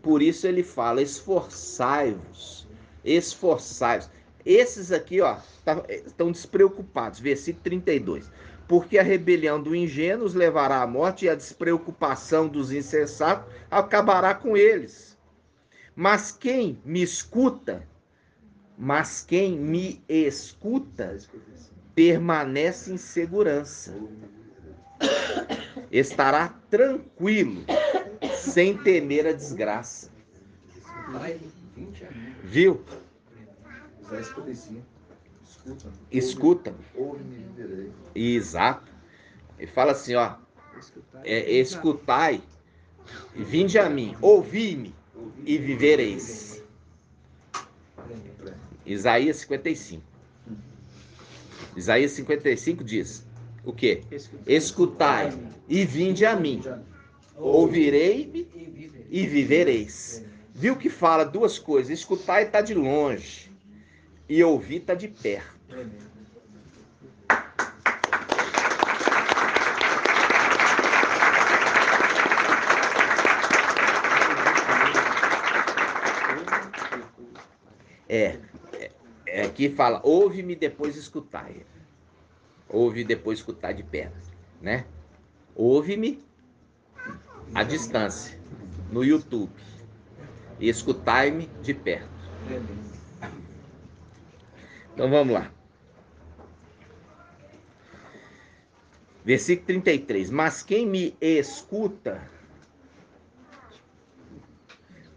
Por isso ele fala: esforçai-vos, esforçai-vos. Esses aqui, ó, estão despreocupados. Versículo 32. Porque a rebelião do ingênuo os levará à morte e a despreocupação dos insensatos acabará com eles. Mas quem me escuta, permanece em segurança. Estará tranquilo, sem temer a desgraça. Viu? Escuta. Exato. Ele fala assim, ó. Escutai, vinde a mim, ouvi-me e vivereis. Isaías 55. Isaías 55 diz o quê? Escutai e vinde a mim, ouvirei-me e vivereis. Viu que fala duas coisas: escutar está de longe e ouvir está de perto. Aqui fala: ouve-me, depois escutai. Ouve, depois escutar de perto, né? Ouve-me à distância, no YouTube, e escutai-me de perto. Então vamos lá. Versículo 33. Mas quem me escuta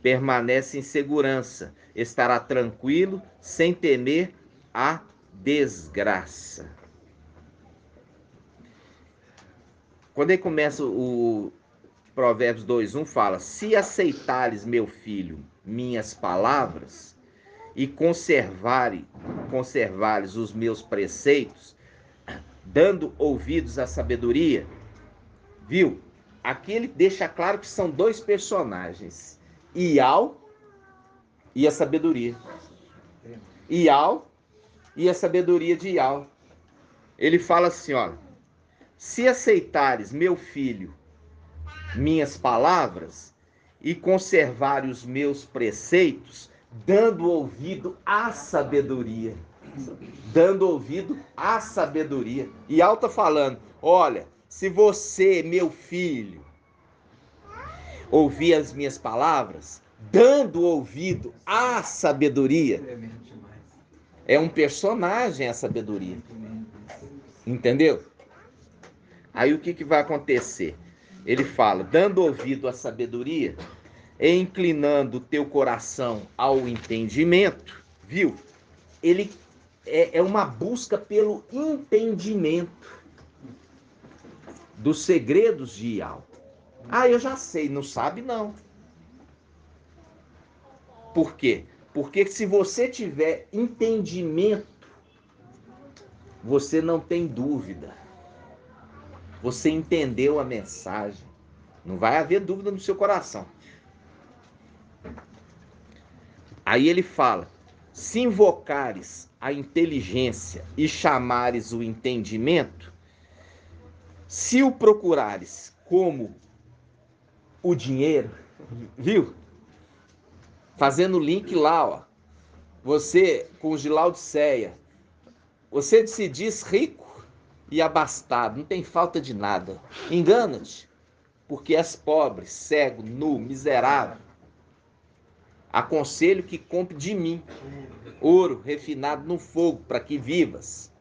permanece em segurança, estará tranquilo, sem temer a desgraça. Quando ele começa o Provérbios 2:1 fala: se aceitares, meu filho, minhas palavras e conservares os meus preceitos, dando ouvidos à sabedoria. Viu? Aqui ele deixa claro que são dois personagens: Ial e a sabedoria. Ial e a sabedoria de Ial. Ele fala assim, ó: se aceitares, meu filho, minhas palavras e conservares os meus preceitos, dando ouvido à sabedoria. Dando ouvido à sabedoria. E alta falando, olha, se você, meu filho, ouvir as minhas palavras, dando ouvido à sabedoria, é um personagem a sabedoria. Entendeu? Aí o que vai acontecer? Ele fala, dando ouvido à sabedoria, e inclinando o teu coração ao entendimento, viu? Ele é uma busca pelo entendimento dos segredos de Iau. Ah, eu já sei, não sabe não. Por quê? Porque se você tiver entendimento, você não tem dúvida. Você entendeu a mensagem. Não vai haver dúvida no seu coração. Aí ele fala, se invocares a inteligência e chamares o entendimento, se o procurares como o dinheiro, viu? Fazendo link lá, ó. Você, com os de Laodiceia, você se diz rico e abastado, não tem falta de nada. Engana-te, porque és pobre, cego, nu, miserável. Aconselho que compre de mim ouro refinado no fogo, para que vivas.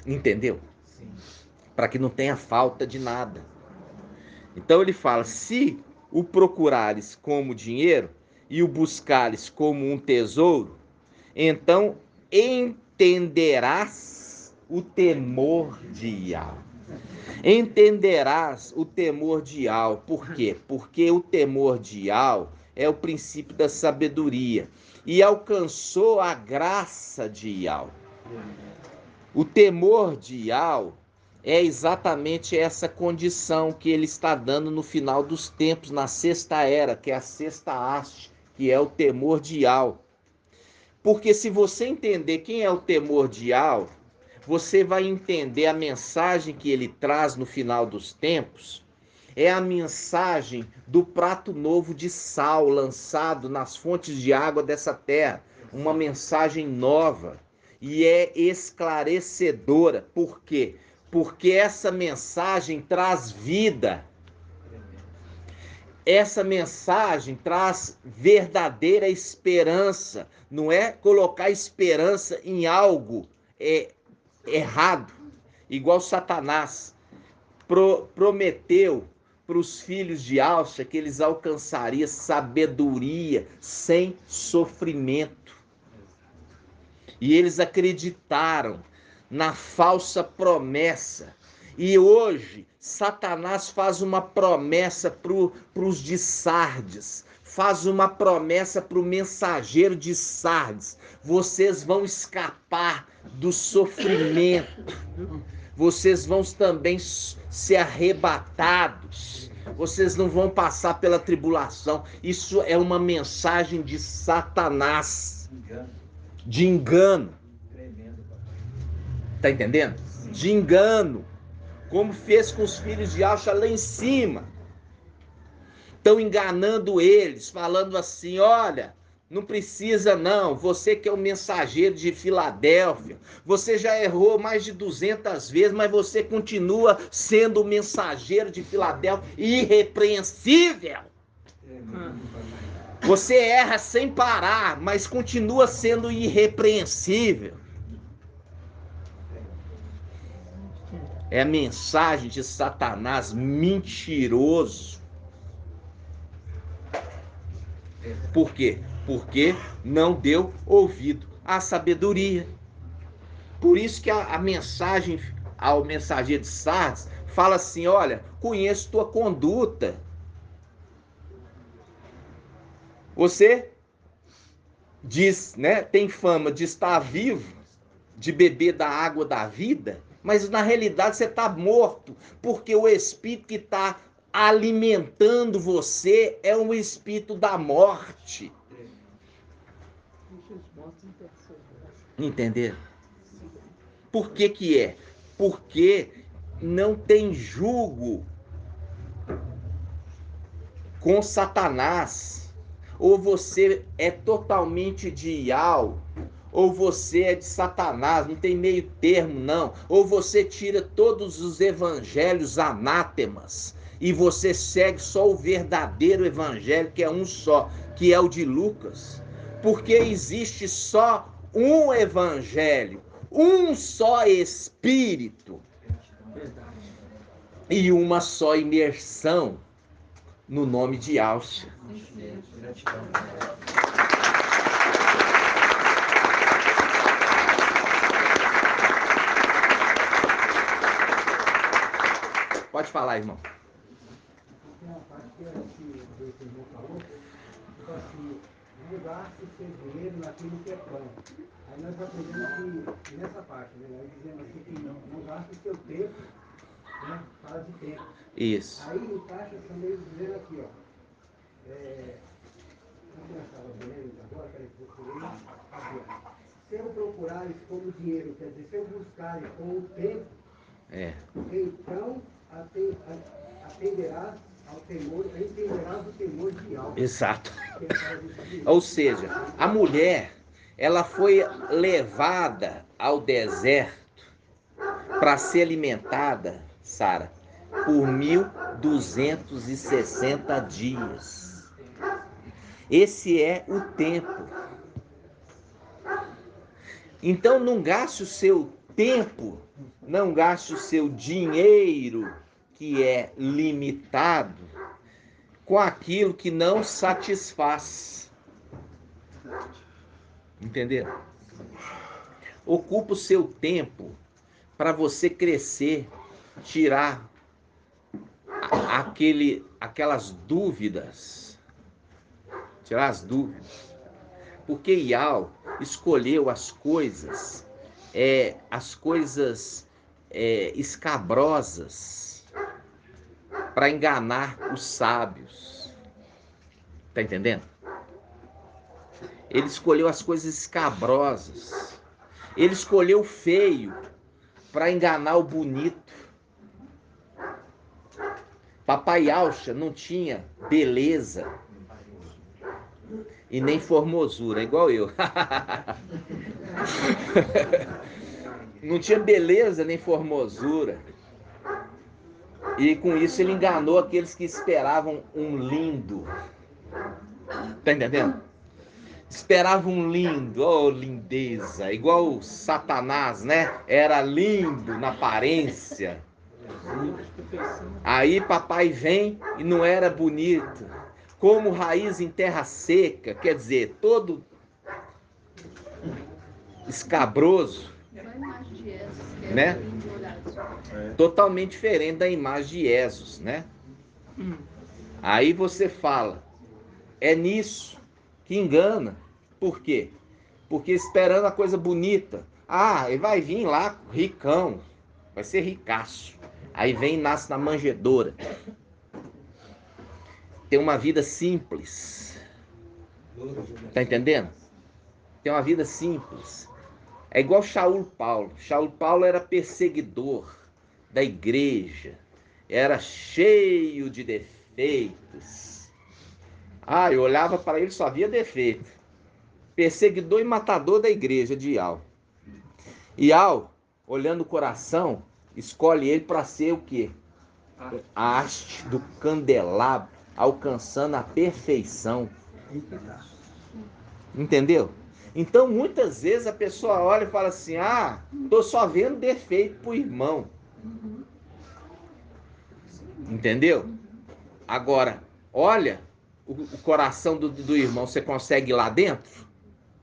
Entendeu? Para que não tenha falta de nada. Então ele fala, se o procurares como dinheiro e o buscares como um tesouro, então entenderás o temor de Iau. Entenderás o temor de Iau. Por quê? Porque o temor de Iau é o princípio da sabedoria e alcançou a graça de Iau. O temor de Iau é exatamente essa condição que ele está dando no final dos tempos, na sexta era, que é a sexta haste, que é o temor de Iau. Porque se você entender quem é o temor de Iau, você vai entender a mensagem que ele traz no final dos tempos. É a mensagem do prato novo de sal lançado nas fontes de água dessa terra. Uma mensagem nova e é esclarecedora. Por quê? Porque essa mensagem traz vida. Essa mensagem traz verdadeira esperança. Não é colocar esperança em algo errado. Igual Satanás prometeu para os filhos de Alcha que eles alcançariam sabedoria sem sofrimento. E eles acreditaram na falsa promessa. E hoje, Satanás faz uma promessa para os de Sardes, faz uma promessa para o mensageiro de Sardes. Vocês vão escapar do sofrimento, vocês vão também ser arrebatados, vocês não vão passar pela tribulação. Isso é uma mensagem de Satanás, de engano. Tá entendendo? De engano. Como fez com os filhos de Alcha lá em cima. Estão enganando eles, falando assim, olha, não precisa não, você que é o mensageiro de Filadélfia, você já errou mais de 200 vezes, mas você continua sendo o mensageiro de Filadélfia irrepreensível. Você erra sem parar, mas continua sendo irrepreensível. É a mensagem de Satanás mentiroso. Por quê? Porque não deu ouvido à sabedoria. Por isso que a mensagem ao mensageiro de Sardes fala assim, olha, conheço tua conduta. Você diz, né, tem fama de estar vivo, de beber da água da vida, mas na realidade você está morto, porque o espírito que está alimentando você é um espírito da morte. Entender? Por que que é? Porque não tem jugo com Satanás. Ou você é totalmente de Ial, ou você é de Satanás, não tem meio termo não. Ou você tira todos os evangelhos anátemas e você segue só o verdadeiro evangelho, que é um só, que é o de Lucas. Porque existe só um evangelho, um só Espírito e uma só imersão no nome de Yahshua. Pode falar, irmão. Tem uma parte que o irmão falou, tipo assim, não gaste o seu dinheiro naquilo que é pão. Aí nós aprendemos que nessa parte, né? Nós dizemos assim que não gaste o seu tempo, né? Fala de tempo. Isso. Aí encaixa também dizendo aqui, ó. Como eu estava lendo agora, peraí, procurei. Aqui, ó. Se eu procurares como dinheiro, quer dizer, se eu buscares com o tempo, então atenderás ao temor, entenderás o temor de algo. Exato. Ou seja, a mulher, ela foi levada ao deserto para ser alimentada, Sara, por 1260 dias. Esse é o tempo. Então não gaste o seu tempo, não gaste o seu dinheiro, que é limitado, com aquilo que não satisfaz. Entenderam? Ocupa o seu tempo para você crescer, tirar aquelas dúvidas. Tirar as dúvidas. Porque Ial escolheu as coisas escabrosas para enganar os sábios. Tá entendendo? Ele escolheu as coisas escabrosas. Ele escolheu o feio para enganar o bonito. Papai Yahshua não tinha beleza e nem formosura, igual eu. Não tinha beleza nem formosura. E com isso ele enganou aqueles que esperavam um lindo. Tá entendendo? Esperavam um lindo, oh lindeza, igual Satanás, né? Era lindo na aparência. Aí papai vem e não era bonito. Como raiz em terra seca, quer dizer, todo escabroso, né? Totalmente diferente da imagem de Jesus, né? Aí você fala, é nisso que engana. Por quê? Porque esperando a coisa bonita. Ah, ele vai vir lá ricão, vai ser ricaço. Aí vem e nasce na manjedoura. Tem uma vida simples. Tá entendendo? Tem uma vida simples. É igual Shaul Paulo. Shaul Paulo era perseguidor da igreja. Era cheio de defeitos. Ah, eu olhava para ele, só via defeito. Perseguidor e matador da igreja de Ial. Ial, olhando o coração, escolhe ele para ser o quê? A haste do candelabro, alcançando a perfeição. Entendeu? Então, muitas vezes a pessoa olha e fala assim, ah, tô só vendo defeito pro irmão. Entendeu? Agora, olha o coração do irmão, você consegue ir lá dentro?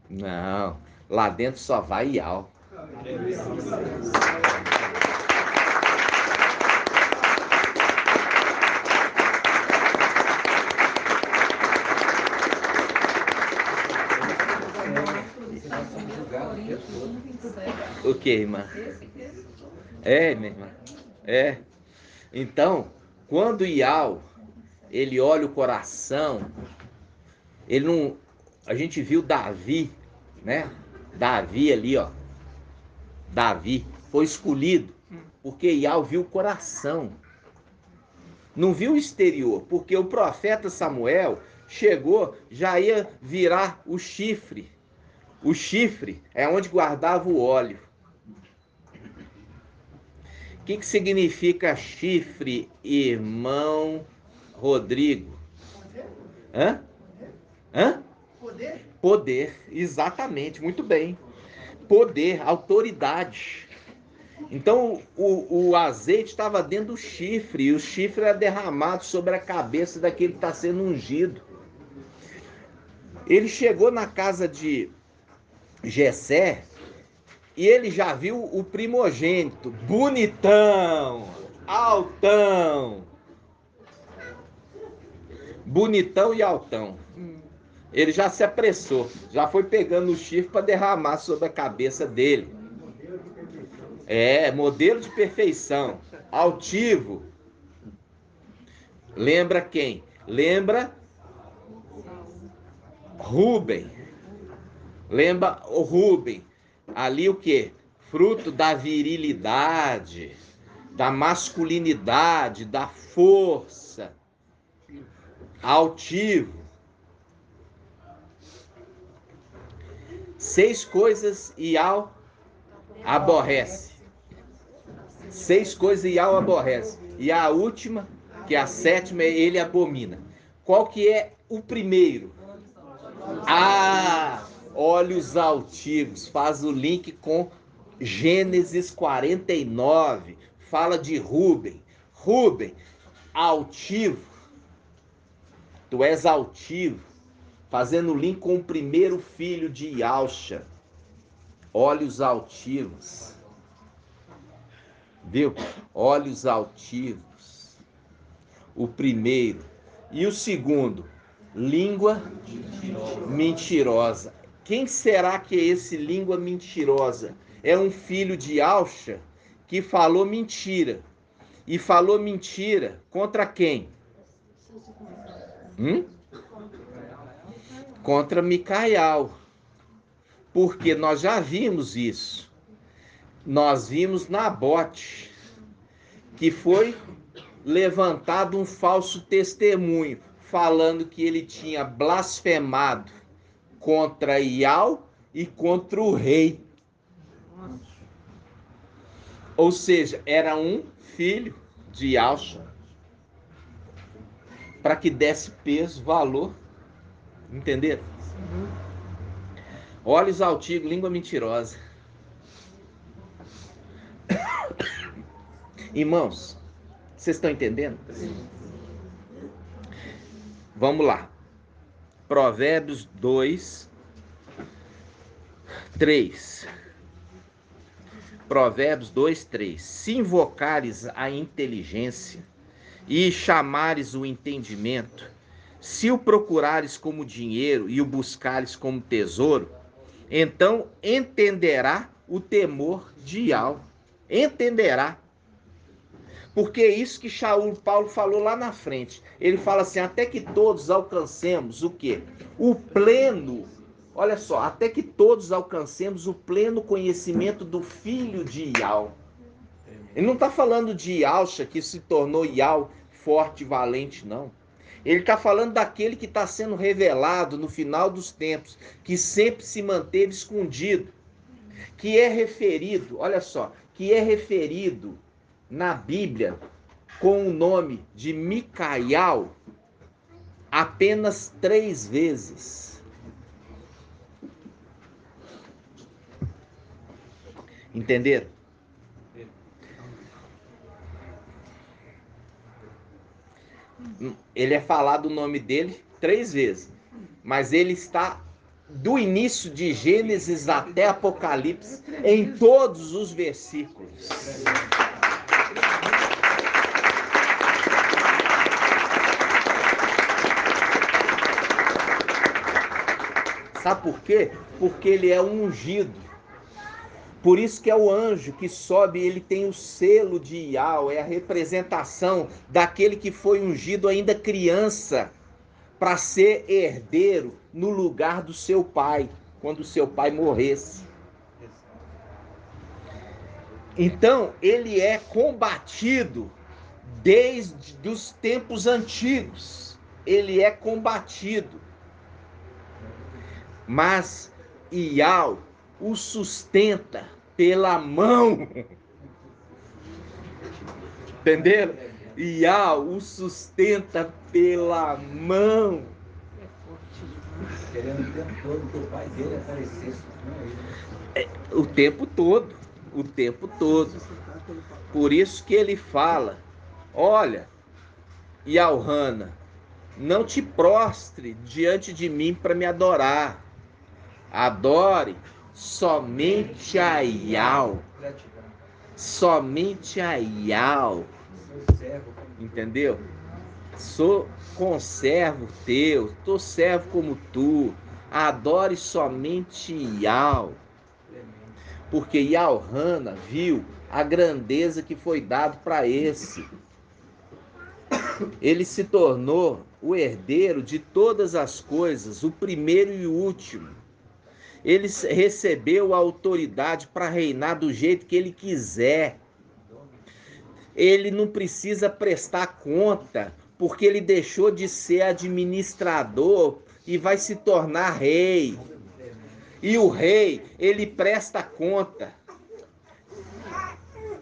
Não, lá dentro só vai Ial. O que, irmã? Minha irmã. Então, quando Ial, ele olha o coração, ele não... A gente viu Davi, né? Davi ali, ó. Davi foi escolhido porque Ial viu o coração. Não viu o exterior, porque o profeta Samuel chegou, já ia virar o chifre. O chifre é onde guardava o óleo. O que significa chifre, irmão Rodrigo? Hã? Hã? Poder? Poder, exatamente, muito bem. Poder, autoridade. Então o azeite estava dentro do chifre, e o chifre era derramado sobre a cabeça daquele que está sendo ungido. Ele chegou na casa de Jessé e ele já viu o primogênito, bonitão, altão. Bonitão e altão. Ele já se apressou, já foi pegando o chifre para derramar sobre a cabeça dele. Modelo de perfeição, altivo. Lembra quem? Lembra Rubem. Lembra o Rubem. Ali o quê? Fruto da virilidade, da masculinidade, da força. Altivo. 6 coisas Iau aborrece. 6 coisas Iau aborrece. E a última, que é a 7ª, ele abomina. Qual que é o primeiro? Olhos altivos. Faz o link com Gênesis 49. Fala de Rubem. Rubem, altivo. Tu és altivo. Fazendo link com o primeiro filho de Ialcha. Olhos altivos. Viu? Olhos altivos. O primeiro. E o segundo? Língua mentirosa. Quem será que é esse língua mentirosa? É um filho de Ialcha que falou mentira. E falou mentira contra quem? Contra Micaial. Porque nós já vimos isso. Nós vimos Nabote, que foi levantado um falso testemunho, falando que ele tinha blasfemado contra Iau e contra o rei. Ou seja, era um filho de Ialcha, para que desse peso, valor. Entenderam? Olhos altivos, língua mentirosa. Irmãos, vocês estão entendendo? Vamos lá. Provérbios 2, 3. Provérbios 2, 3. Se invocares a inteligência e chamares o entendimento, se o procurares como dinheiro e o buscares como tesouro, então entenderá o temor de Iau. Entenderá. Porque é isso que Paulo falou lá na frente. Ele fala assim, até que todos alcancemos o quê? O pleno, olha só, até que todos alcancemos o pleno conhecimento do filho de Iau. Ele não está falando de Ialcha, que se tornou Iau forte e valente, não. Ele está falando daquele que está sendo revelado no final dos tempos, que sempre se manteve escondido, que é referido, olha só, que é referido na Bíblia com o nome de Micaial apenas 3 vezes. Entenderam? Ele é falado o nome dele 3 vezes, mas ele está do início de Gênesis até Apocalipse em todos os versículos. Sabe por quê? Porque ele é ungido. Por isso que é o anjo que sobe, ele tem o selo de Iau, é a representação daquele que foi ungido ainda criança, para ser herdeiro no lugar do seu pai, quando o seu pai morresse. Então, ele é combatido Desde os tempos antigos, ele é combatido. Mas Iau o sustenta pela mão. Entenderam? Iau o sustenta pela mão. Querendo o tempo todo que o pai dele aparecesse. O tempo todo. O tempo todo. Por isso que ele fala, olha, Iauhana, não te prostre diante de mim para me adorar. Adore somente a Iau. Somente a Iau. Entendeu? Sou conservo teu, tô servo como tu. Adore somente Iau. Porque Iauhana viu a grandeza que foi dado para esse. Ele se tornou o herdeiro de todas as coisas, o primeiro e o último. Ele recebeu a autoridade para reinar do jeito que ele quiser. Ele não precisa prestar conta, porque ele deixou de ser administrador e vai se tornar rei. E o rei, ele presta conta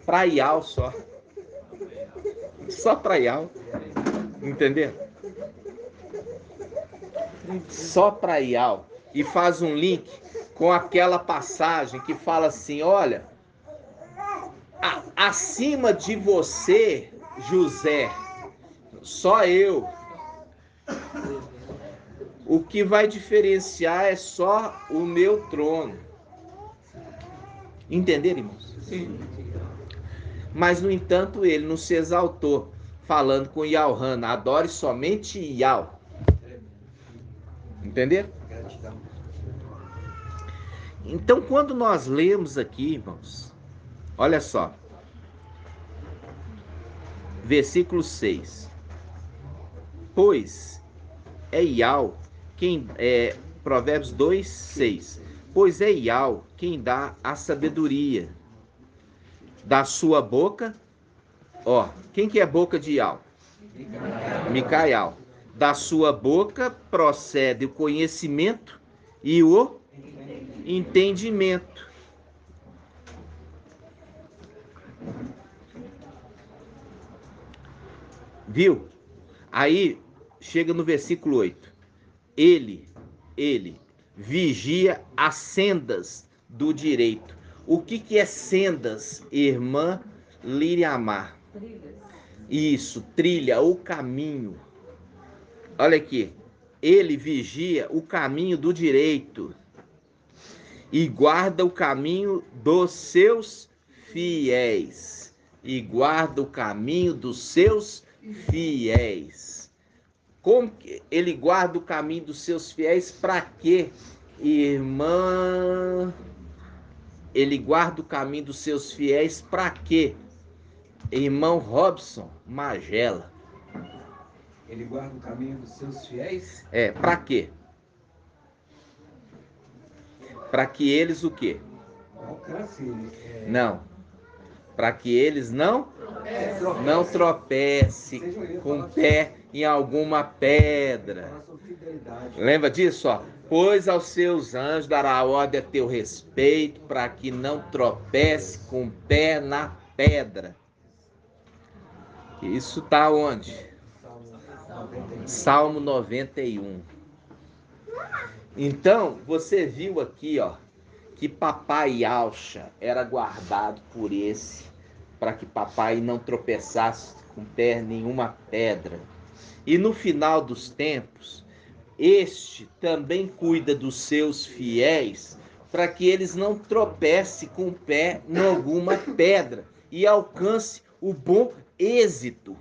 para Iau só. Só para Iau. Entendeu? Só para Iau. E faz um link com aquela passagem que fala assim, olha, acima de você, José, só eu. O que vai diferenciar é só o meu trono. Entenderam, irmãos? Sim. Mas, no entanto, ele não se exaltou, falando com Iauhana, adore somente Iau. Entenderam? Então, quando nós lemos aqui, irmãos, olha só, versículo 6. Pois é Iau quem Provérbios 2, 6. Pois é Iau quem dá a sabedoria. Da sua boca, ó, quem que é a boca de Iau? Micael. Da sua boca procede o conhecimento e o entendimento. Viu? Aí chega no versículo 8. Ele vigia as sendas do direito. O que é sendas, irmã Liriamar? Isso, trilha, o caminho. Olha aqui. Ele vigia o caminho do direito e guarda o caminho dos seus fiéis. E guarda o caminho dos seus fiéis. Como que ele guarda o caminho dos seus fiéis? Para quê, irmã? Ele guarda o caminho dos seus fiéis para quê? Irmão Robson Magela. Ele guarda o caminho dos seus fiéis? Para quê? Para que eles o quê? Não. Para que eles não tropecem com o pé em alguma pedra. Lembra disso? Ó? Pois aos seus anjos dará ordem a teu respeito, para que não tropece com o pé na pedra. Isso está onde? Salmo 91. Então, você viu aqui, ó, que papai Alcha era guardado por esse, para que papai não tropeçasse com o pé em nenhuma pedra. E no final dos tempos, este também cuida dos seus fiéis, para que eles não tropecem com o pé em alguma pedra e alcance o bom êxito.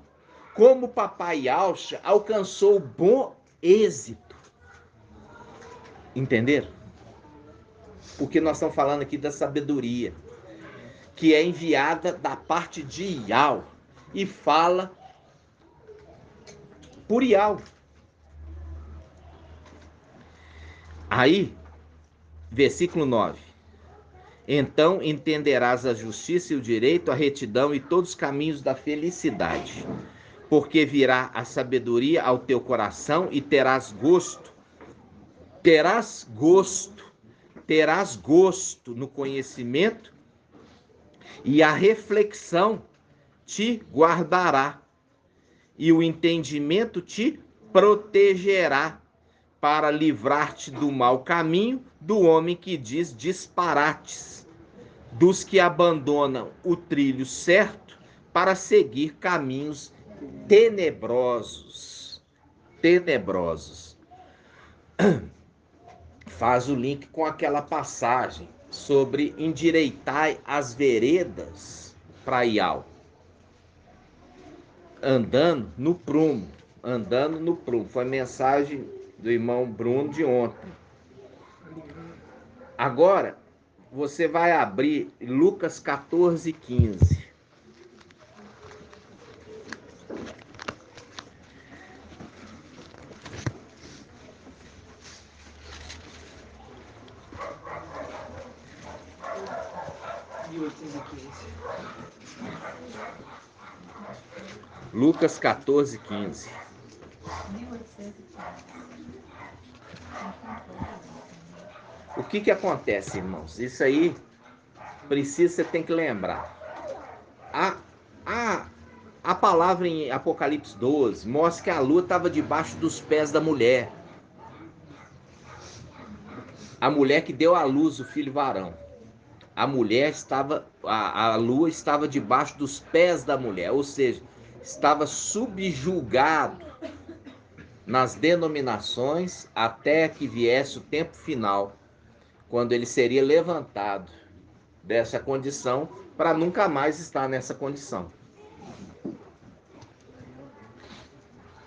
Como papai Alcha alcançou o bom êxito. Entenderam? Porque nós estamos falando aqui da sabedoria, que é enviada da parte de Iau e fala por Iau. Aí, versículo 9. Então entenderás a justiça e o direito, a retidão e todos os caminhos da felicidade. Porque virá a sabedoria ao teu coração e terás gosto no conhecimento, e a reflexão te guardará, e o entendimento te protegerá, para livrar-te do mau caminho do homem que diz disparates, dos que abandonam o trilho certo para seguir caminhos tenebrosos. Faz o link com aquela passagem sobre endireitai as veredas para Ial. Andando no prumo. Foi mensagem do irmão Bruno de ontem. Agora, você vai abrir Lucas 14:15. Lucas 14:15. O que acontece, irmãos? Isso aí você tem que lembrar. A palavra em Apocalipse 12 mostra que a lua estava debaixo dos pés da mulher. A mulher que deu à luz o filho varão. A lua estava debaixo dos pés da mulher, ou seja, estava subjugado nas denominações até que viesse o tempo final, quando ele seria levantado dessa condição para nunca mais estar nessa condição.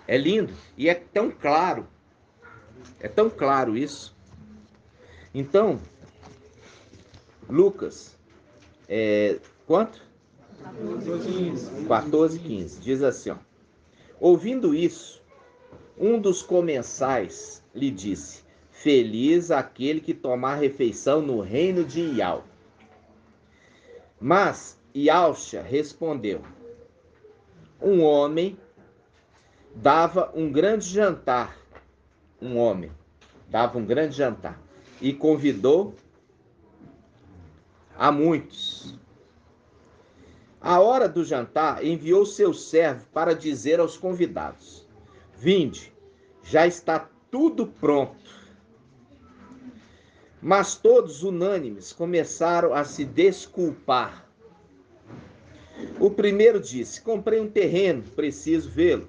É lindo e é tão claro isso. Então, Lucas, quanto? 14:15. Diz assim, ó: ouvindo isso, um dos comensais lhe disse: feliz aquele que tomar refeição no reino de Ial. Mas Ialcha respondeu: um homem dava um grande jantar e convidou a muitos. À hora do jantar, enviou seu servo para dizer aos convidados: vinde, já está tudo pronto. Mas todos, unânimes, começaram a se desculpar. O primeiro disse: comprei um terreno, preciso vê-lo.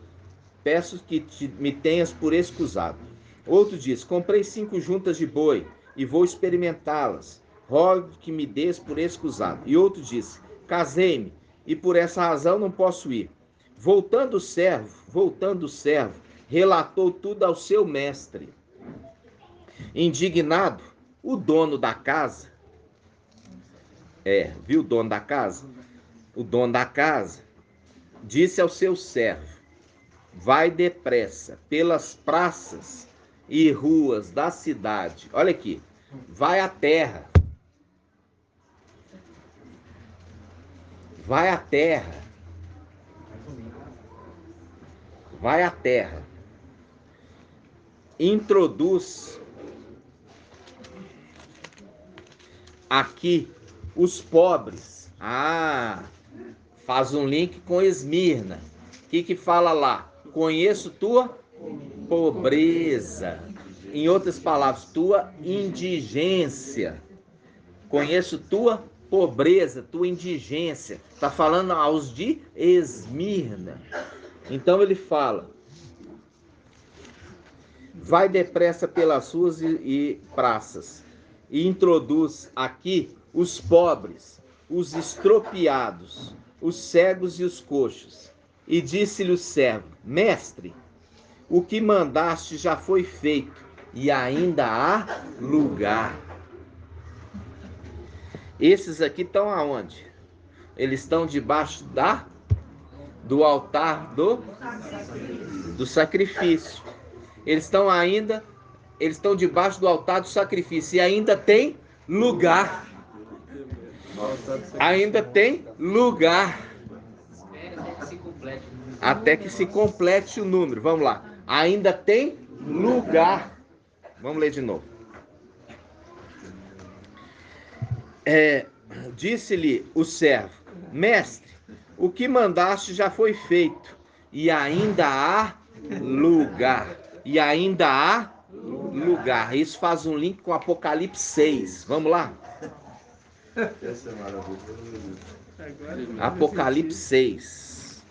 Peço que me tenhas por escusado. Outro disse: comprei 5 juntas de boi e vou experimentá-las. Rogo que me des por escusado. E outro disse: casei-me e por essa razão não posso ir. Voltando o servo, relatou tudo ao seu mestre. Indignado, o dono da casa, o dono da casa disse ao seu servo: vai depressa pelas praças e ruas da cidade. Olha aqui, vai à terra. Introduz aqui os pobres. Faz um link com Esmirna. O que fala lá? Conheço tua pobreza. Em outras palavras, tua indigência. Conheço tua pobreza, tua indigência. Está falando aos de Esmirna. Então ele fala: vai depressa pelas ruas e praças. E introduz aqui os pobres, os estropiados, os cegos e os coxos. E disse-lhe o servo: mestre, o que mandaste já foi feito, e ainda há lugar. Esses aqui estão aonde? Eles estão debaixo do altar do sacrifício. Eles estão debaixo do altar do sacrifício e ainda tem lugar. Ainda tem lugar. Até que se complete o número. Vamos lá. Ainda tem lugar. Vamos ler de novo. Disse-lhe o servo: mestre, o que mandaste já foi feito, e ainda há lugar. E ainda há lugar. Isso faz um link com Apocalipse 6. Vamos lá? Essa é maravilhosa. Apocalipse 6.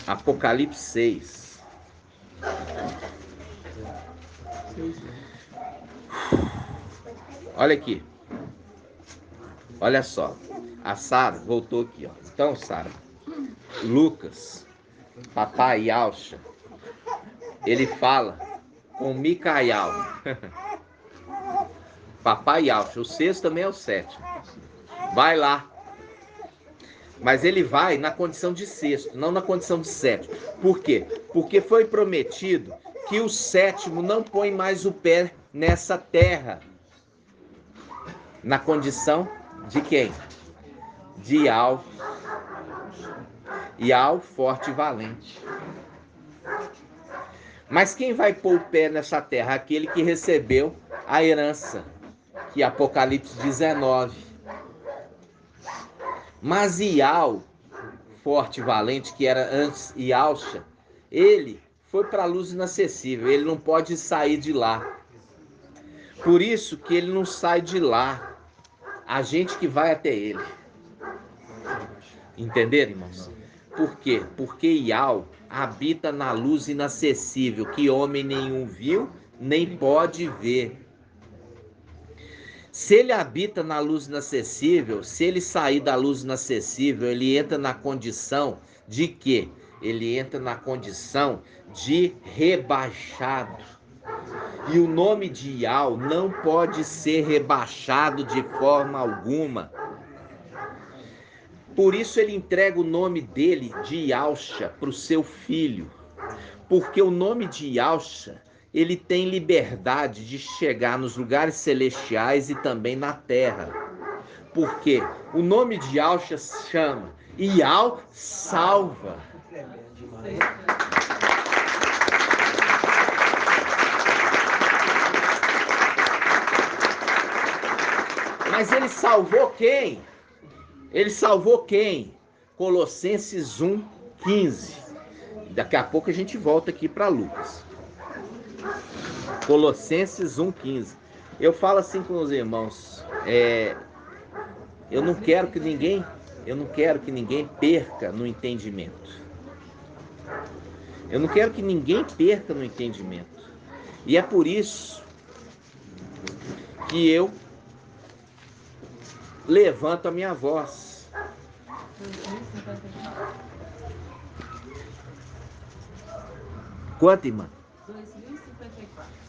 Apocalipse 6. Olha aqui. Olha só. A Sara voltou aqui, ó. Então, Sara, Lucas, papai Yalcha, ele fala com Micael. Papai Yalcha, o sexto também é o sétimo. Vai lá. Mas ele vai na condição de sexto, não na condição de sétimo. Por quê? Porque foi prometido que o sétimo não põe mais o pé nessa terra. Na condição de quem? De Ial. Ial, forte e valente. Mas quem vai pôr o pé nessa terra? Aquele que recebeu a herança, que é Apocalipse 19. Mas Ial, forte e valente, que era antes Yalcha, ele foi para a luz inacessível, ele não pode sair de lá. Por isso que ele não sai de lá, a gente que vai até ele. Entenderam, irmãos? Por quê? Porque Ial habita na luz inacessível, que homem nenhum viu, nem pode ver. Se ele habita na luz inacessível, se ele sair da luz inacessível, ele entra na condição de quê? Ele entra na condição de rebaixado. E o nome de Ial não pode ser rebaixado de forma alguma. Por isso ele entrega o nome dele de Yalcha para o seu filho. Porque o nome de Yalcha, ele tem liberdade de chegar nos lugares celestiais e também na terra. Por quê? O nome de Yalcha se chama Ial salva. Mas ele salvou quem? Ele salvou quem? Colossenses 1:15. Daqui a pouco a gente volta aqui para Lucas. Colossenses 1:15. Eu falo assim com os irmãos, eu não quero que ninguém perca no entendimento. Eu não quero que ninguém perca no entendimento. E é por isso que eu levanto a minha voz. Quanto, irmã?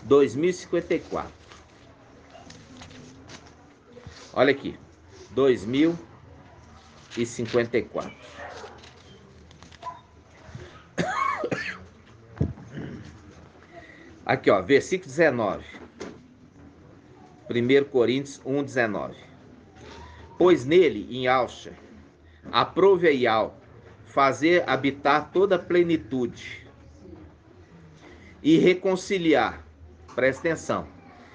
2054. Olha aqui. 2054. Aqui, ó, versículo 19. 1 Coríntios 1:19. Pois nele, em Yalcha, aprove a Ial fazer habitar toda a plenitude e reconciliar, presta atenção,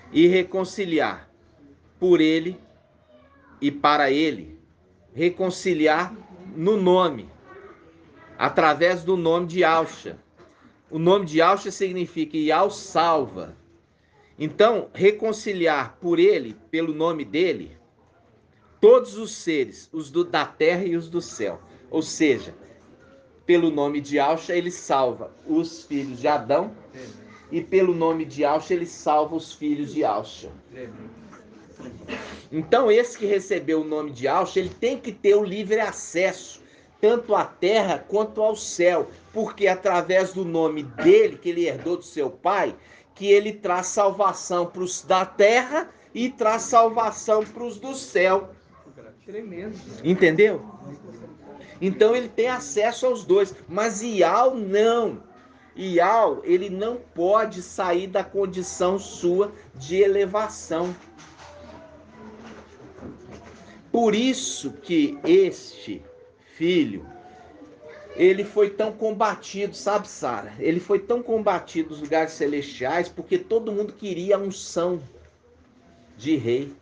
e reconciliar por ele e para ele, reconciliar no nome, através do nome de Yalcha. O nome de Yalcha significa Ial salva. Então, reconciliar por ele, pelo nome dele, todos os seres, os da terra e os do céu. Ou seja, pelo nome de Yalcha, ele salva os filhos de Adão, e pelo nome de Yalcha, ele salva os filhos de Yalcha. Então, esse que recebeu o nome de Yalcha, ele tem que ter o livre acesso, tanto à terra quanto ao céu, porque através do nome dele, que ele herdou do seu pai, que ele traz salvação para os da terra e traz salvação para os do céu. Tremendo. Entendeu? Então ele tem acesso aos dois, mas Ial não. Ial, ele não pode sair da condição sua de elevação. Por isso que este filho, ele foi tão combatido, sabe, Sara? Ele foi tão combatido nos lugares celestiais porque todo mundo queria a unção de rei.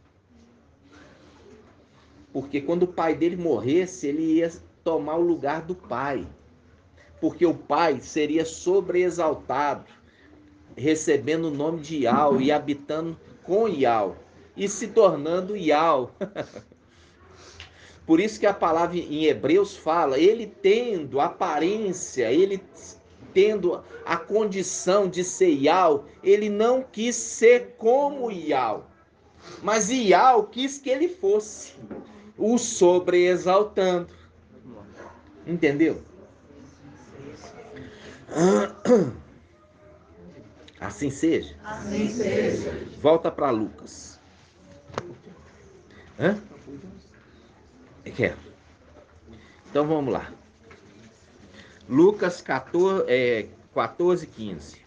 Porque quando o pai dele morresse, ele ia tomar o lugar do pai. Porque o pai seria sobreexaltado, recebendo o nome de Iau e habitando com Iau e se tornando Iau. Por isso que a palavra em Hebreus fala, ele tendo aparência, ele tendo a condição de ser Iau, ele não quis ser como Iau, mas Iau quis que ele fosse, o sobreexaltando. Entendeu? Assim seja. Assim seja. Volta para Lucas. Hã? Quer? Então vamos lá. Lucas 14, 15.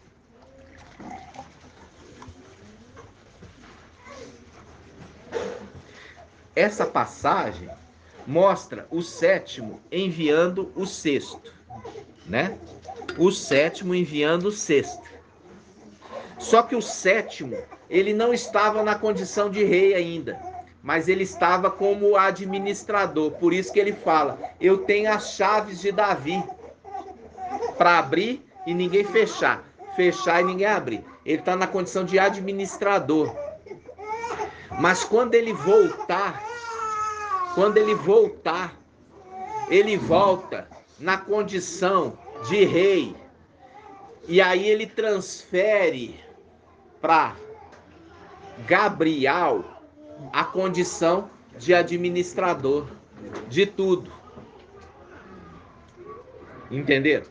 Essa passagem mostra o sétimo enviando o sexto, né? O sétimo enviando o sexto. Só que o sétimo, ele não estava na condição de rei ainda, mas ele estava como administrador. Por isso que ele fala, eu tenho as chaves de Davi para abrir e ninguém fechar, fechar e ninguém abrir. Ele está na condição de administrador. Mas quando ele voltar, ele volta na condição de rei. E aí ele transfere para Gabriel a condição de administrador de tudo. Entenderam?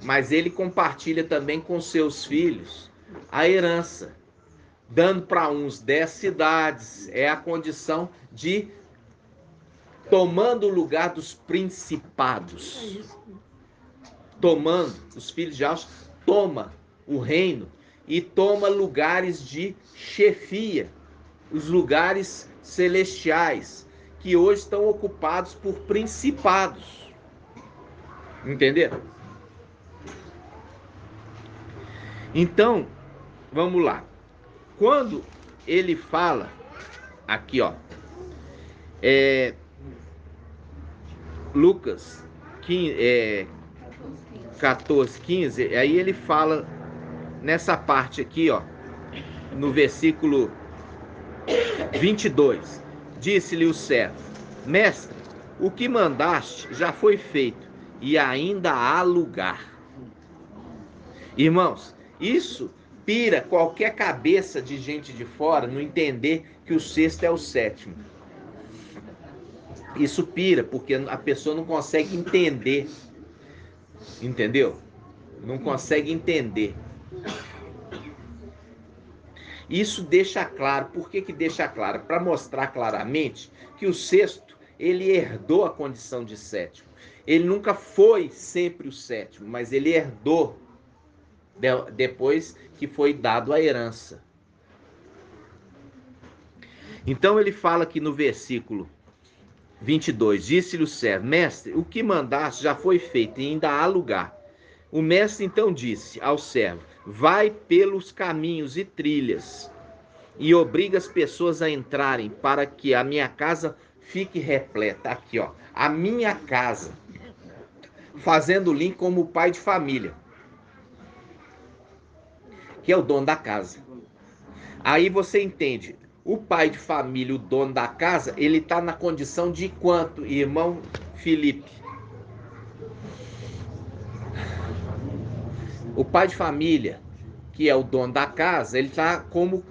Mas ele compartilha também com seus filhos a herança, dando para uns 10 cidades. É a condição de tomando o lugar dos principados. Tomando, os filhos de Alves toma o reino e toma lugares de chefia, os lugares celestiais, que hoje estão ocupados por principados. Entenderam? Então, vamos lá. Quando ele fala, aqui ó, Lucas 14, 15, aí ele fala nessa parte aqui, ó, no versículo 22. Disse-lhe o servo, mestre, o que mandaste já foi feito e ainda há lugar. Irmãos, isso pira qualquer cabeça de gente de fora não entender que o sexto é o sétimo. Isso pira, porque a pessoa não consegue entender. Entendeu? Não consegue entender. Isso deixa claro. Por que deixa claro? Para mostrar claramente que o sexto, ele herdou a condição de sétimo. Ele nunca foi sempre o sétimo, mas ele herdou depois que foi dado a herança. Então ele fala aqui no versículo 22, disse-lhe o servo, mestre, o que mandaste já foi feito e ainda há lugar. O mestre então disse ao servo, vai pelos caminhos e trilhas e obriga as pessoas a entrarem para que a minha casa fique repleta. Aqui ó, a minha casa, fazendo link como o pai de família, que é o dono da casa. Aí você entende, o pai de família, o dono da casa, ele está na condição de quanto, irmão Felipe? O pai de família, que é o dono da casa, ele está como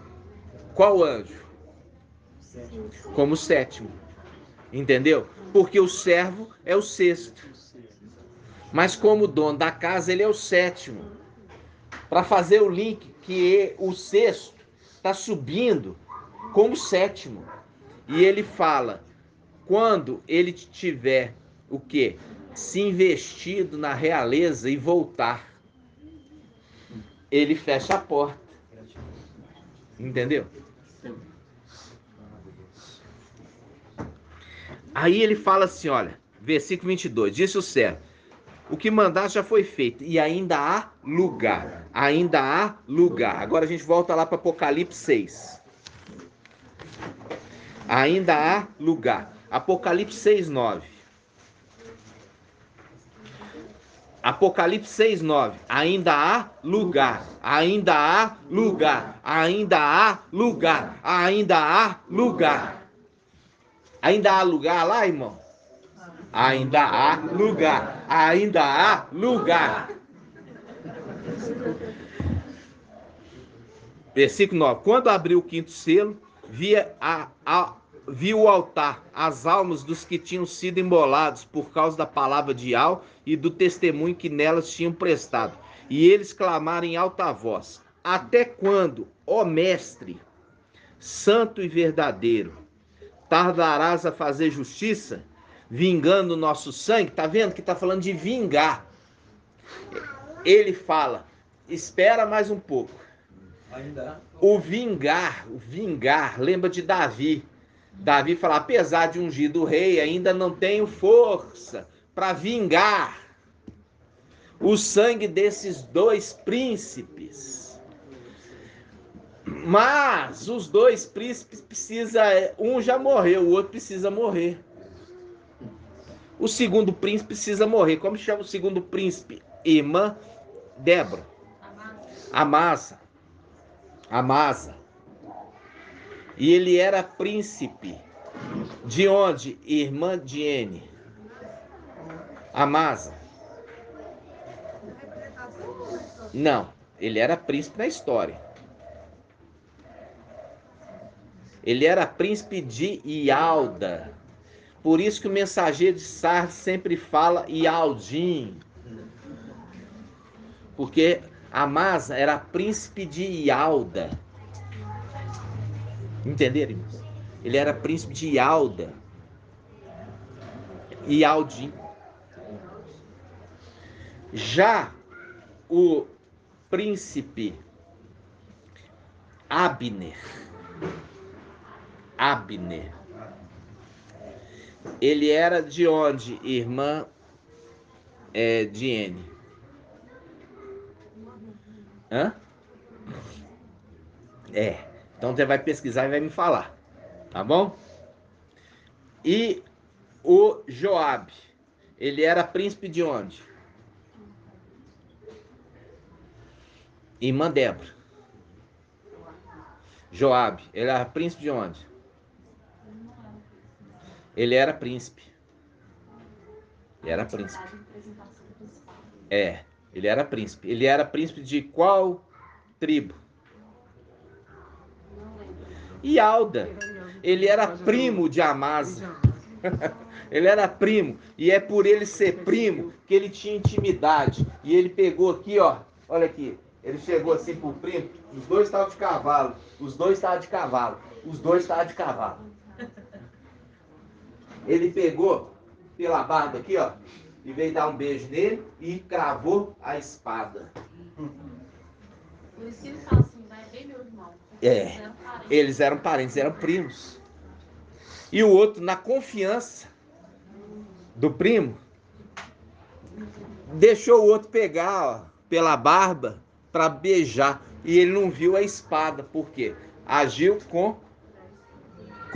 qual anjo? Como o sétimo. Entendeu? Porque o servo é o sexto. Mas como dono da casa, ele é o sétimo. Para fazer o link que o sexto está subindo como sétimo. E ele fala, quando ele tiver o quê? Se investido na realeza e voltar, ele fecha a porta. Entendeu? Aí ele fala assim, olha, versículo 22, disse o servo, o que mandaste já foi feito, e ainda há lugar, ainda há lugar. Agora a gente volta lá para Apocalipse 6. Ainda há lugar. Apocalipse 6, 9. Apocalipse 6, 9. Ainda há lugar, ainda há lugar, ainda há lugar, ainda há lugar. Ainda há lugar lá, irmão? Ainda há lugar, ainda há lugar. Versículo 9. Quando abriu o quinto selo, viu o altar, as almas dos que tinham sido imolados por causa da palavra de Al e do testemunho que nelas tinham prestado. E eles clamaram em alta voz: até quando, ó mestre, santo e verdadeiro, tardarás a fazer justiça, vingando o nosso sangue? Tá vendo que tá falando de vingar. Ele fala, espera mais um pouco. O vingar, lembra de Davi. Davi fala, apesar de ungido rei, ainda não tenho força para vingar o sangue desses dois príncipes. Mas os dois príncipes precisam, um já morreu, o outro precisa morrer. O segundo príncipe precisa morrer. Como chama o segundo príncipe? Irmã Débora. Amasa. E ele era príncipe. De onde? Irmã Diene. Amasa. Não, ele era príncipe na história. Ele era príncipe de Ialda. Por isso que o mensageiro de Sardes sempre fala Ialdim. Porque Amasa era príncipe de Ialda. Entenderam, irmãos? Ele era príncipe de Ialda. Ialdim. Já o príncipe Abner. Ele era de onde, irmã Diene? Hã? Então você vai pesquisar e vai me falar, tá bom? E o Joabe, ele era príncipe de onde? Irmã Débora. Joabe, ele era príncipe de onde? Ele era príncipe. Ele era príncipe. Ele era príncipe. Ele era príncipe de qual tribo? Ialda. Ele era primo de Amasa. Ele era primo. E é por ele ser primo que ele tinha intimidade. E ele pegou aqui, ó. Olha aqui. Ele chegou assim pro primo. Os dois estavam de cavalo. Ele pegou pela barba aqui, ó. E veio dar um beijo nele e cravou a espada. Por isso que ele fala assim, vai bem meu irmão. Eles eram parentes, eram primos. E o outro, na confiança do primo, deixou o outro pegar, ó, pela barba para beijar. E ele não viu a espada. Por quê? Agiu com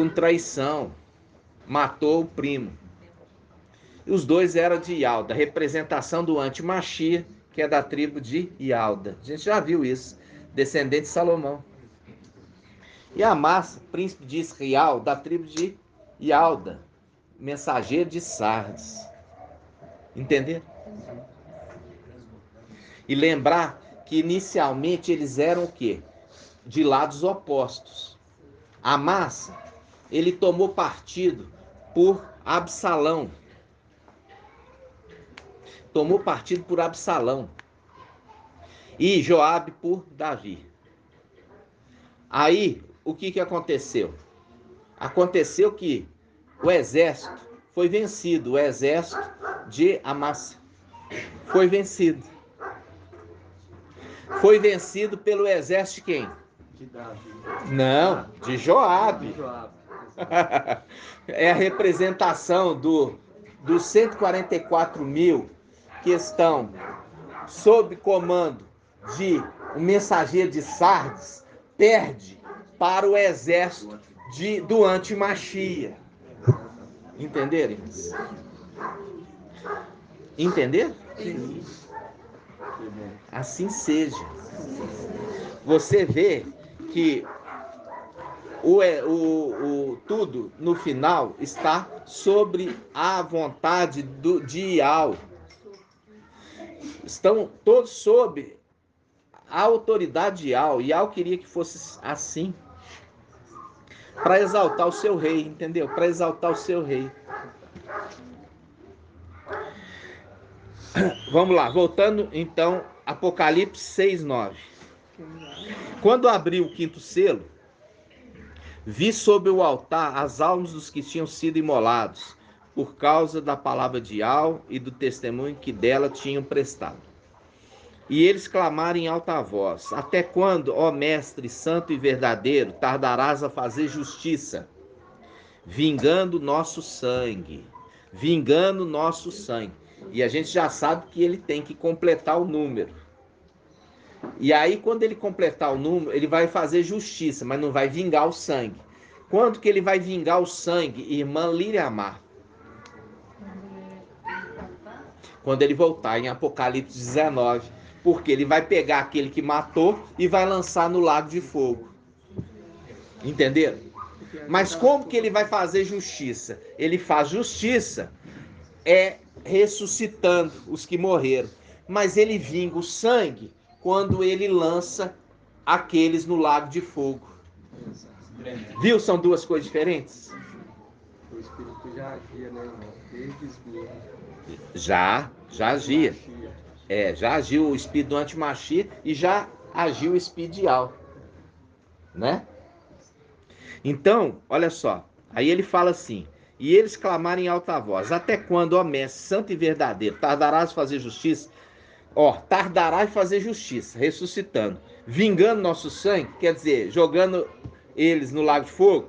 traição. Matou o primo. E os dois eram de Ialda, representação do anti-Machia, que é da tribo de Ialda. A gente já viu isso, descendente de Salomão. E Amasa, príncipe de Israel, da tribo de Ialda, mensageiro de Sardes. Entenderam? E lembrar que inicialmente eles eram o quê? De lados opostos. Amasa, ele tomou partido por Absalão. E Joabe por Davi. Aí, o que aconteceu? Aconteceu que o exército foi vencido. O exército de Amasa foi vencido. Foi vencido pelo exército de quem? De Davi. Não, de Joabe. É a representação dos 144 mil que estão sob comando de um mensageiro de Sardes, perde para o exército do anti-Machia. Entenderam, irmãos? Entenderam? Sim. Assim seja. Você vê que tudo no final está sobre a vontade de Ial. Estão todos sob a autoridade de Ial. Ial queria que fosse assim, para exaltar o seu rei, entendeu? Para exaltar o seu rei. Vamos lá, voltando então, Apocalipse 6:9. Quando abriu o quinto selo, vi sobre o altar as almas dos que tinham sido imolados, por causa da palavra de Ial e do testemunho que dela tinham prestado. E eles clamaram em alta voz: até quando, ó mestre santo e verdadeiro, tardarás a fazer justiça, vingando nosso sangue? Vingando nosso sangue. E a gente já sabe que ele tem que completar o número. E aí, quando ele completar o número, ele vai fazer justiça, mas não vai vingar o sangue. Quando que ele vai vingar o sangue, irmã Liriamar? Quando ele voltar em Apocalipse 19. Porque ele vai pegar aquele que matou e vai lançar no lago de fogo. Entenderam? Mas como que ele vai fazer justiça? Ele faz justiça ressuscitando os que morreram. Mas ele vinga o sangue quando ele lança aqueles no lago de fogo. Viu? São duas coisas diferentes? O Espírito já agia, né, irmão? Desde os mesmos. Já agia. Já agiu o espírito do antimachia e já agiu o espírito de Ial, né? Então, olha só. Aí ele fala assim: e eles clamaram em alta voz: até quando, ó mestre santo e verdadeiro, tardarás em fazer justiça? Tardarás em fazer justiça, ressuscitando, vingando nosso sangue, quer dizer, jogando eles no lago de fogo,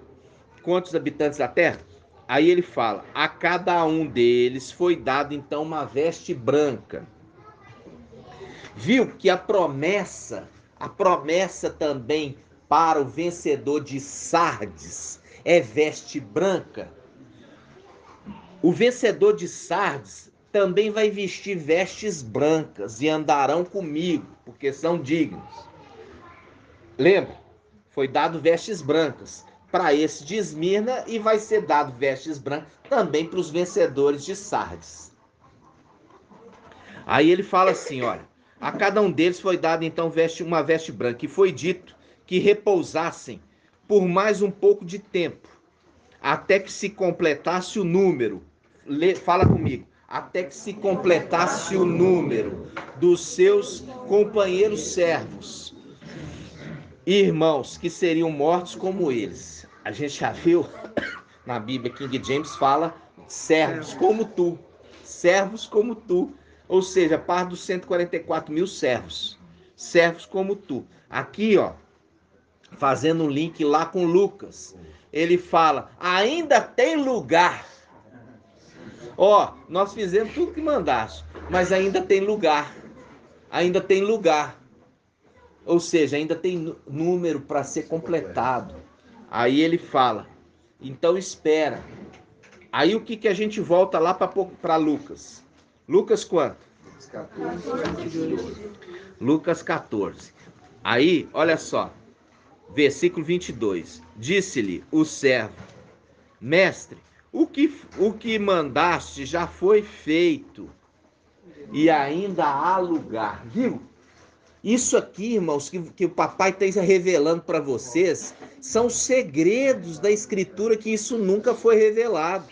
contra os habitantes da terra? Aí ele fala: a cada um deles foi dado então uma veste branca. Viu que a promessa também para o vencedor de Sardes é veste branca. O vencedor de Sardes também vai vestir vestes brancas e andarão comigo, porque são dignos. Lembra? Foi dado vestes brancas para esse de Esmirna e vai ser dado vestes brancas também para os vencedores de Sardes. Aí ele fala assim, olha: a cada um deles foi dado então uma veste branca, e foi dito que repousassem por mais um pouco de tempo, até que se completasse o número. Fala comigo. Até que se completasse o número dos seus companheiros servos, irmãos que seriam mortos como eles. A gente já viu na Bíblia, King James fala servos como tu. Servos como tu. Ou seja, parte dos 144 mil servos. Servos como tu. Aqui, fazendo um link lá com Lucas, ele fala: ainda tem lugar. Nós fizemos tudo que mandaste, mas ainda tem lugar. Ainda tem lugar. Ou seja, ainda tem número para ser completado. Aí ele fala: então espera. Aí o que a gente volta lá para Lucas? Lucas quanto? 14. Lucas 14. Aí, olha só. Versículo 22. Disse-lhe o servo: mestre, o que mandaste já foi feito, e ainda há lugar. Viu? Isso aqui, irmãos, que o papai está revelando para vocês, são segredos da Escritura, que isso nunca foi revelado.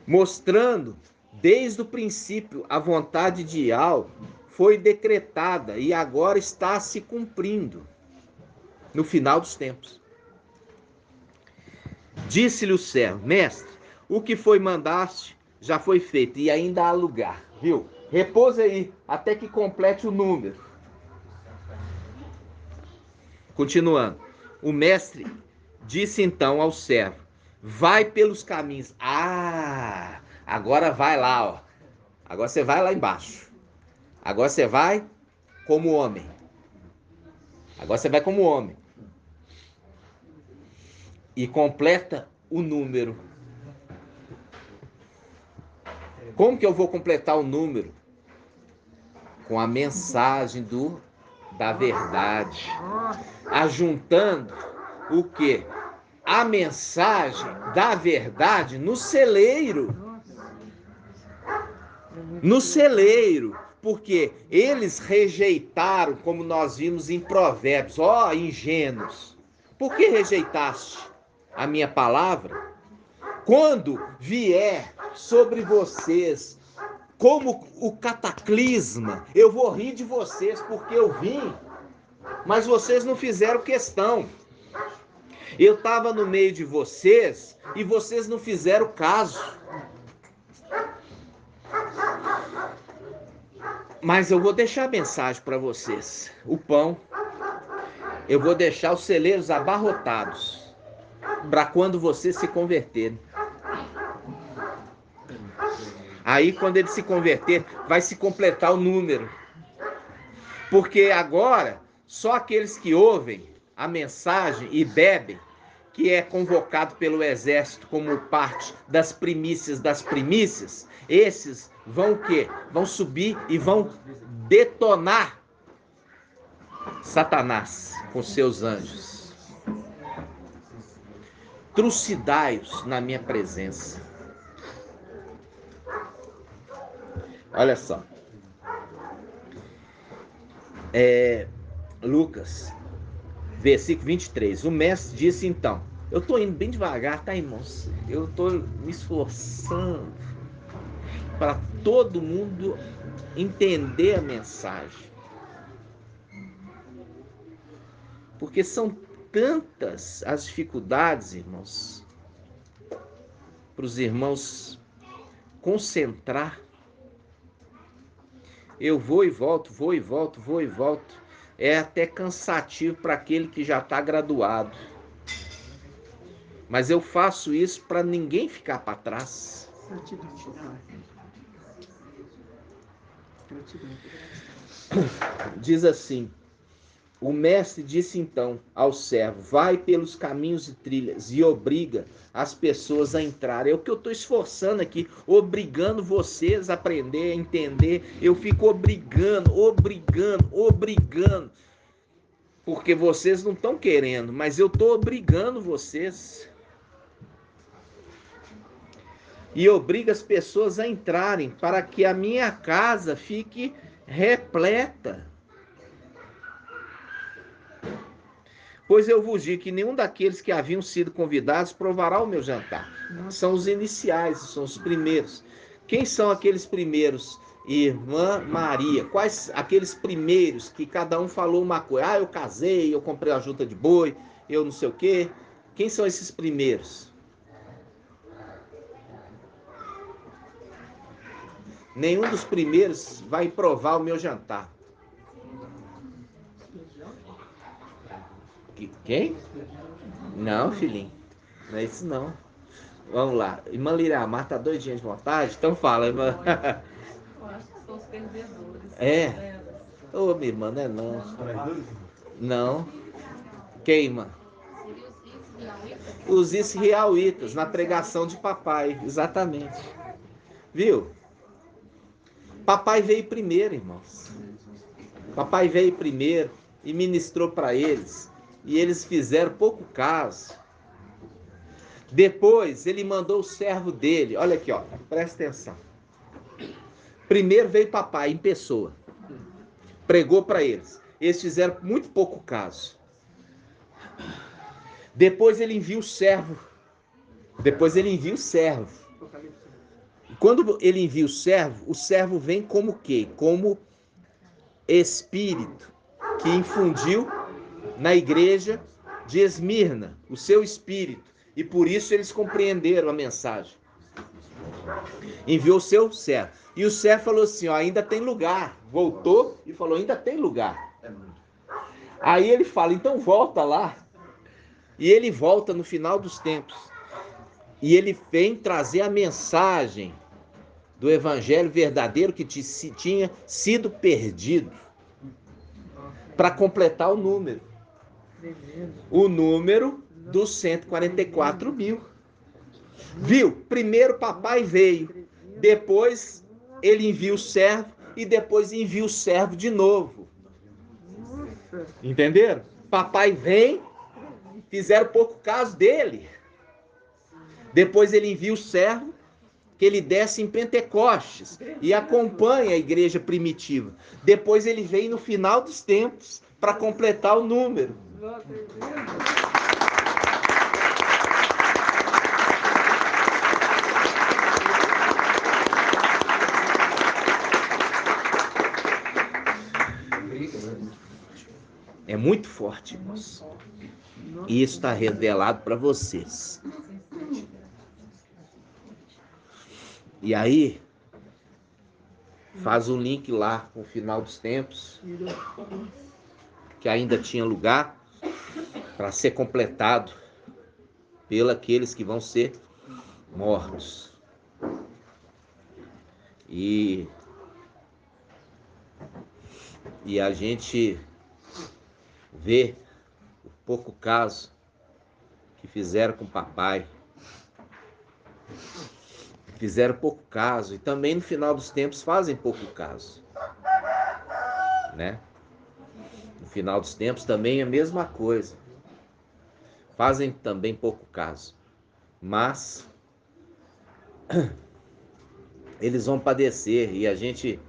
Mostrando, desde o princípio, a vontade de Ial foi decretada e agora está se cumprindo no final dos tempos. Disse-lhe o servo: mestre, o que foi mandaste já foi feito, e ainda há lugar. Viu? Repousa aí, até que complete o número. Continuando. O mestre disse então ao servo: vai pelos caminhos. Ah, agora vai lá, ó. Agora você vai lá embaixo. Agora você vai como homem. Agora você vai como homem. E completa o número. Como que eu vou completar o número? Com a mensagem da verdade. Ajuntando o quê? A mensagem da verdade no celeiro. No celeiro. Porque eles rejeitaram, como nós vimos em Provérbios. Ó, ingênuos. Por que rejeitaste a minha palavra? Quando vier sobre vocês como o cataclisma, eu vou rir de vocês porque eu vim, mas vocês não fizeram questão. Eu estava no meio de vocês e vocês não fizeram caso. Mas eu vou deixar a mensagem para vocês. O pão, eu vou deixar os celeiros abarrotados para quando vocês se converterem. Aí, quando ele se converter, vai se completar o número. Porque agora, só aqueles que ouvem a mensagem e bebem, que é convocado pelo exército como parte das primícias, esses vão o quê? Vão subir e vão detonar Satanás com seus anjos. Trucidai-os na minha presença. Olha só. Lucas, versículo 23. O mestre disse então: eu estou indo bem devagar, tá, irmãos? Eu estou me esforçando para todo mundo entender a mensagem. Porque são tantas as dificuldades, irmãos, para os irmãos concentrar. Eu vou e volto, vou e volto, vou e volto. É até cansativo para aquele que já está graduado. Mas eu faço isso para ninguém ficar para trás. Diz assim: o mestre disse então ao servo: vai pelos caminhos e trilhas e obriga as pessoas a entrar. É o que eu estou esforçando aqui, obrigando vocês a aprender, a entender. Eu fico obrigando, porque vocês não estão querendo, mas eu estou obrigando vocês. E obriga as pessoas a entrarem, para que a minha casa fique repleta. Pois eu vos digo que nenhum daqueles que haviam sido convidados provará o meu jantar. São os iniciais, são os primeiros. Quem são aqueles primeiros? Irmã Maria. Quais aqueles primeiros que cada um falou uma coisa? Ah, eu casei, eu comprei a junta de boi, eu não sei o quê. Quem são esses primeiros? Nenhum dos primeiros vai provar o meu jantar. Quem? Não, filhinho. Não é isso não. Vamos lá. Irmã Liramar tá doidinha de vontade? Então fala, irmã. Eu acho que são os perdedores. É? Ô, minha irmã, não é não. Não. Quem, irmã? Os israelitas na pregação de papai. Exatamente. Viu? Papai veio primeiro, irmãos. Papai veio primeiro e ministrou para eles. E eles fizeram pouco caso. Depois ele mandou o servo dele. Olha aqui, ó, presta atenção. Primeiro veio papai em pessoa. Pregou para eles. Eles fizeram muito pouco caso. Depois ele envia o servo. E quando ele envia o servo vem como o quê? Como espírito que infundiu na igreja de Esmirna, o seu espírito. E por isso eles compreenderam a mensagem. Enviou o seu servo. E o servo falou assim, ó, ainda tem lugar. Voltou e falou, ainda tem lugar. Aí ele fala, então volta lá E ele volta no final dos tempos. E ele vem trazer a mensagem do evangelho verdadeiro que tinha sido perdido, para completar o número. O número dos 144 mil. Viu? Primeiro papai veio, depois ele envia o servo e depois envia o servo de novo. Entenderam? Papai vem, fizeram pouco caso dele. Depois ele envia o servo, que ele desce em Pentecostes e acompanha a igreja primitiva. Depois ele vem no final dos tempos para completar o número. É muito forte, irmãos. E isso está revelado para vocês. E aí, faz um link lá com o final dos tempos, que ainda tinha lugar para ser completado pelos aqueles que vão ser mortos. E a gente vê o pouco caso que fizeram com o papai. Fizeram pouco caso. E também no final dos tempos fazem pouco caso. Né? No final dos tempos também é a mesma coisa. Fazem também pouco caso. Mas eles vão padecer. E a gente,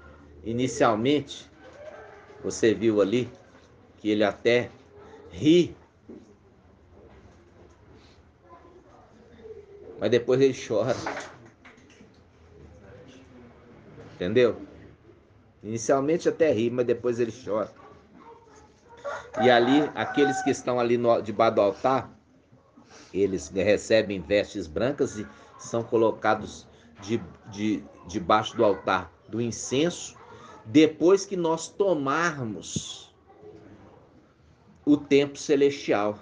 inicialmente, você viu ali, que ele até ri. Mas depois ele chora. Entendeu? Inicialmente até ri, mas depois ele chora. E ali, aqueles que estão ali debaixo do altar, eles recebem vestes brancas e são colocados debaixo do altar do incenso, depois que nós tomarmos o templo celestial.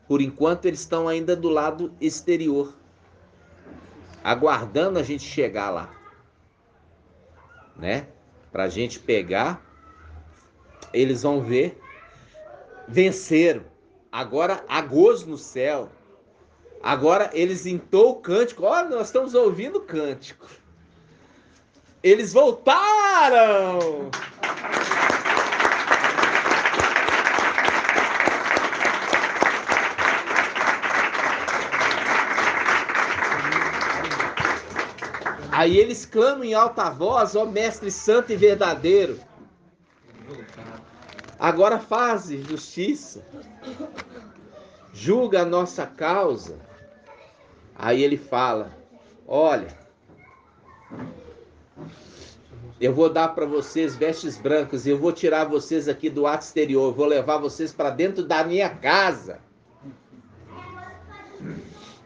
Por enquanto eles estão ainda do lado exterior, aguardando a gente chegar lá, né? Pra gente pegar, eles vão ver, venceram. Agora há gozo no céu. Agora eles entoam o cântico. Olha, nós estamos ouvindo o cântico. Eles voltaram! Aí eles clamam em alta voz, ó Mestre Santo e Verdadeiro. Agora faze justiça. Julga a nossa causa. Aí ele fala, olha, eu vou dar para vocês vestes brancas e eu vou tirar vocês aqui do ato exterior. Eu vou levar vocês para dentro da minha casa.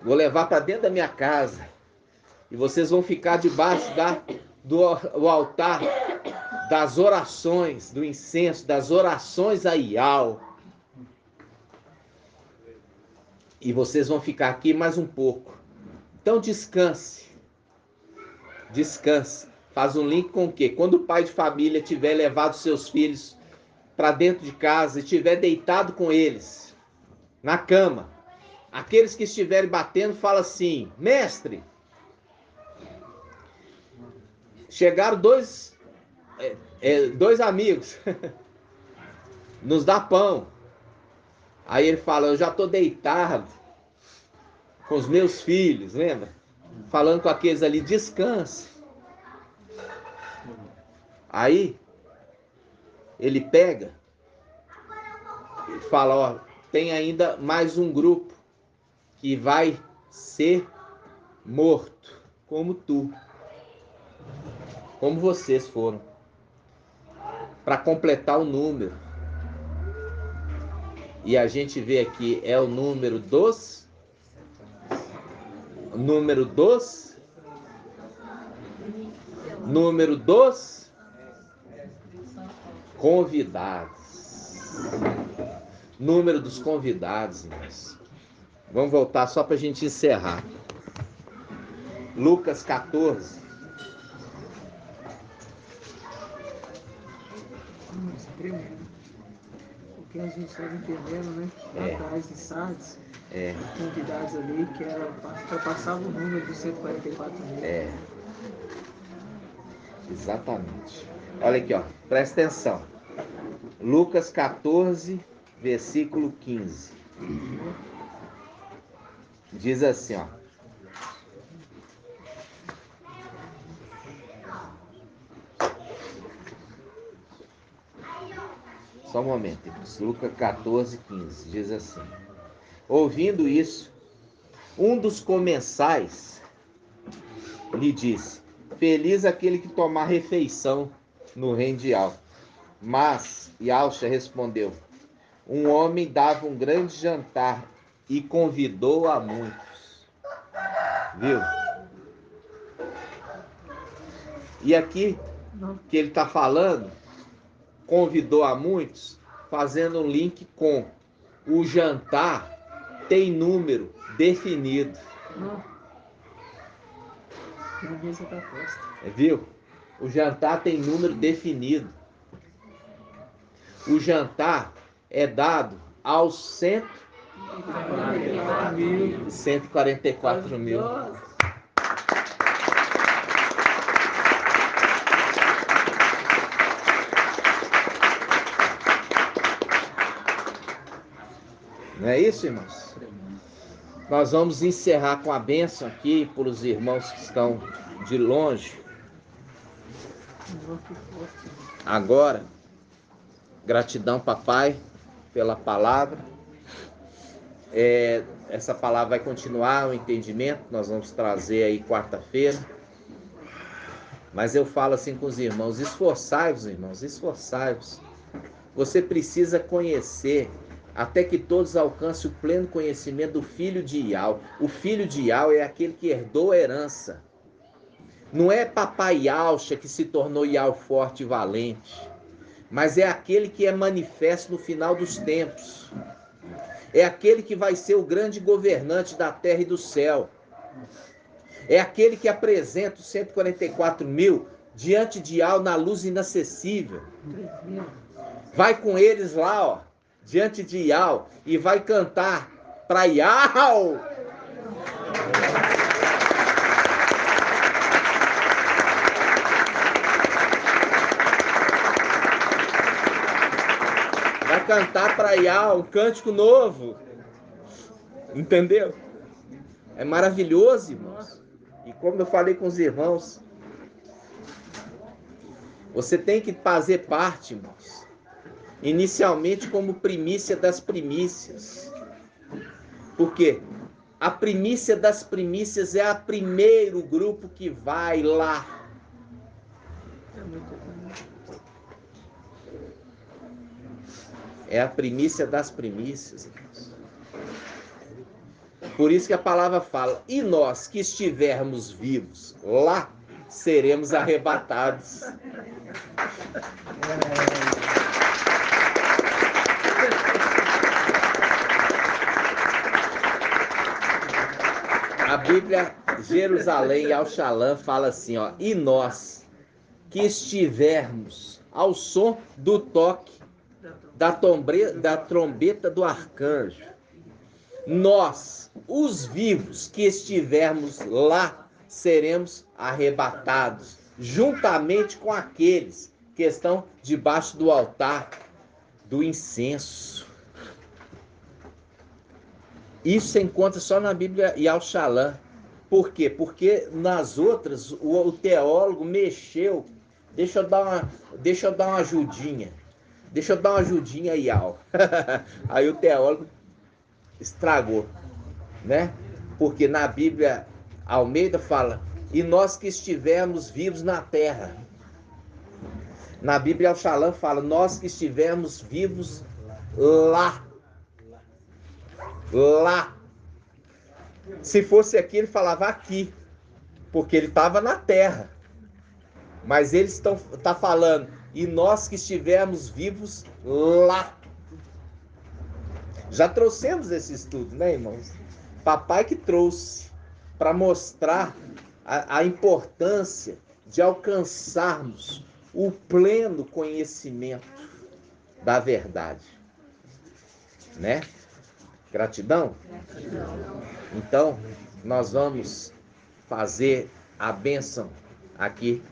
Vou levar para dentro da minha casa. E vocês vão ficar debaixo do altar das orações, do incenso, das orações a Iau. E vocês vão ficar aqui mais um pouco. Então descanse. Descanse. Faz um link com o quê? Quando o pai de família tiver levado seus filhos para dentro de casa e estiver deitado com eles na cama, aqueles que estiverem batendo, fala assim, mestre, chegaram dois amigos, nos dá pão. Aí ele fala, eu já estou deitado com os meus filhos, lembra? Falando com aqueles ali, descanse. Aí ele pega e fala, ó, tem ainda mais um grupo que vai ser morto, como tu, como vocês foram, para completar o número. E a gente vê aqui, é o número dos convidados. número dos convidados, irmãos. Vamos voltar só para a gente encerrar. Lucas 14. Tremendo. Porque a gente estava entendendo, né? Lá atrás de Sardes, os convidados ali, que era para passar o número dos 144 mil. Exatamente. Olha aqui, ó. Presta atenção. Lucas 14, versículo 15. Diz assim, ó. Só um momento, irmãos. Lucas 14, 15. Diz assim. Ouvindo isso, um dos comensais lhe disse: feliz aquele que tomar refeição no reino de Al. Mas Yalcha respondeu: um homem dava um grande jantar e convidou a muitos. Viu? E aqui que ele está falando, convidou a muitos, fazendo um link com o jantar tem número definido. Na mesa da festa. Viu? O jantar tem número definido. O jantar é dado aos 144 mil. Não é isso, irmãos? Nós vamos encerrar com a bênção aqui para os irmãos que estão de longe. Agora, gratidão, papai, pela palavra. Essa palavra vai continuar, o entendimento, nós vamos trazer aí quarta-feira. Mas eu falo assim com os irmãos: esforçai-vos, irmãos, esforçai-vos. Você precisa conhecer, até que todos alcancem o pleno conhecimento do filho de Ial. O filho de Ial é aquele que herdou a herança. Não é papai Yalcha que se tornou Ial forte e valente, mas é aquele que é manifesto no final dos tempos. É aquele que vai ser o grande governante da terra e do céu. É aquele que apresenta os 144 mil diante de Ial na luz inacessível. Vai com eles lá, ó, diante de Ial, e vai cantar para Ial. Vai cantar para Ial um cântico novo. Entendeu? É maravilhoso, irmãos. E como eu falei com os irmãos, você tem que fazer parte, irmãos, inicialmente como primícia das primícias. Por quê? A primícia das primícias é o primeiro grupo que vai lá. É a primícia das primícias. Por isso que a palavra fala: e nós que estivermos vivos lá, seremos arrebatados. A Bíblia, Jerusalém e Al-Shalom fala assim, ó: e nós que estivermos ao som do toque da trombeta do arcanjo, nós, os vivos que estivermos lá, seremos arrebatados, juntamente com aqueles que estão debaixo do altar do incenso. Isso se encontra só na Bíblia e Al-Shalom. Por quê? Porque nas outras o teólogo mexeu. Deixa eu dar uma ajudinha. Deixa eu dar uma ajudinha aí, Al. Aí o teólogo estragou, né? Porque na Bíblia Almeida fala: e nós que estivermos vivos na terra. Na Bíblia Al-Shalom fala: nós que estivermos vivos lá. Lá. Se fosse aqui, ele falava aqui, porque ele estava na terra. Mas eles tá falando: e nós que estivermos vivos lá. Já trouxemos esse estudo, né, irmãos? Papai que trouxe para mostrar a importância de alcançarmos o pleno conhecimento da verdade, né? Gratidão? Então, nós vamos fazer a bênção aqui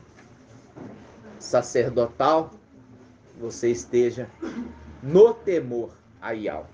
sacerdotal. Você esteja no temor a Iau.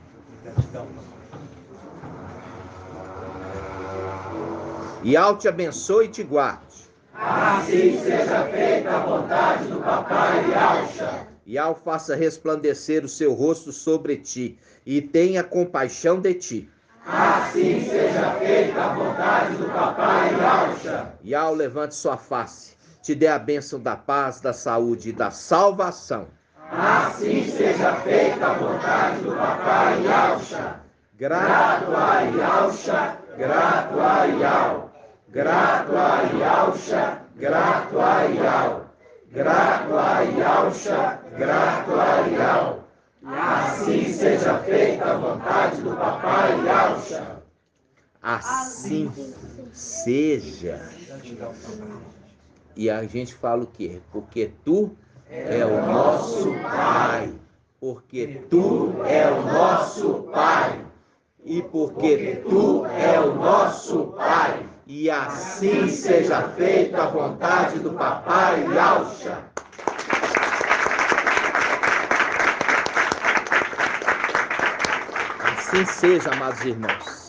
Iau te abençoe e te guarde. Assim seja feita a vontade do Papai Yaucha. Iau faça resplandecer o seu rosto sobre ti e tenha compaixão de ti. Assim seja feita a vontade do Papai Yaucha. Iau levante sua face, te dê a bênção da paz, da saúde e da salvação. Assim seja feita a vontade do Papai Yaucha. Grato a Yaucha, grato a Iau. Grato a Yaucha, grato a Iau. Grato a Yaucha, grato a Iau. Assim seja feita a vontade do Papai Yaucha. Assim seja. E a gente fala o quê? Porque tu é o nosso Pai. Porque tu é o nosso Pai. E porque tu é o nosso Pai. E assim seja feita a vontade do Papai Yaucha. Assim seja, amados irmãos.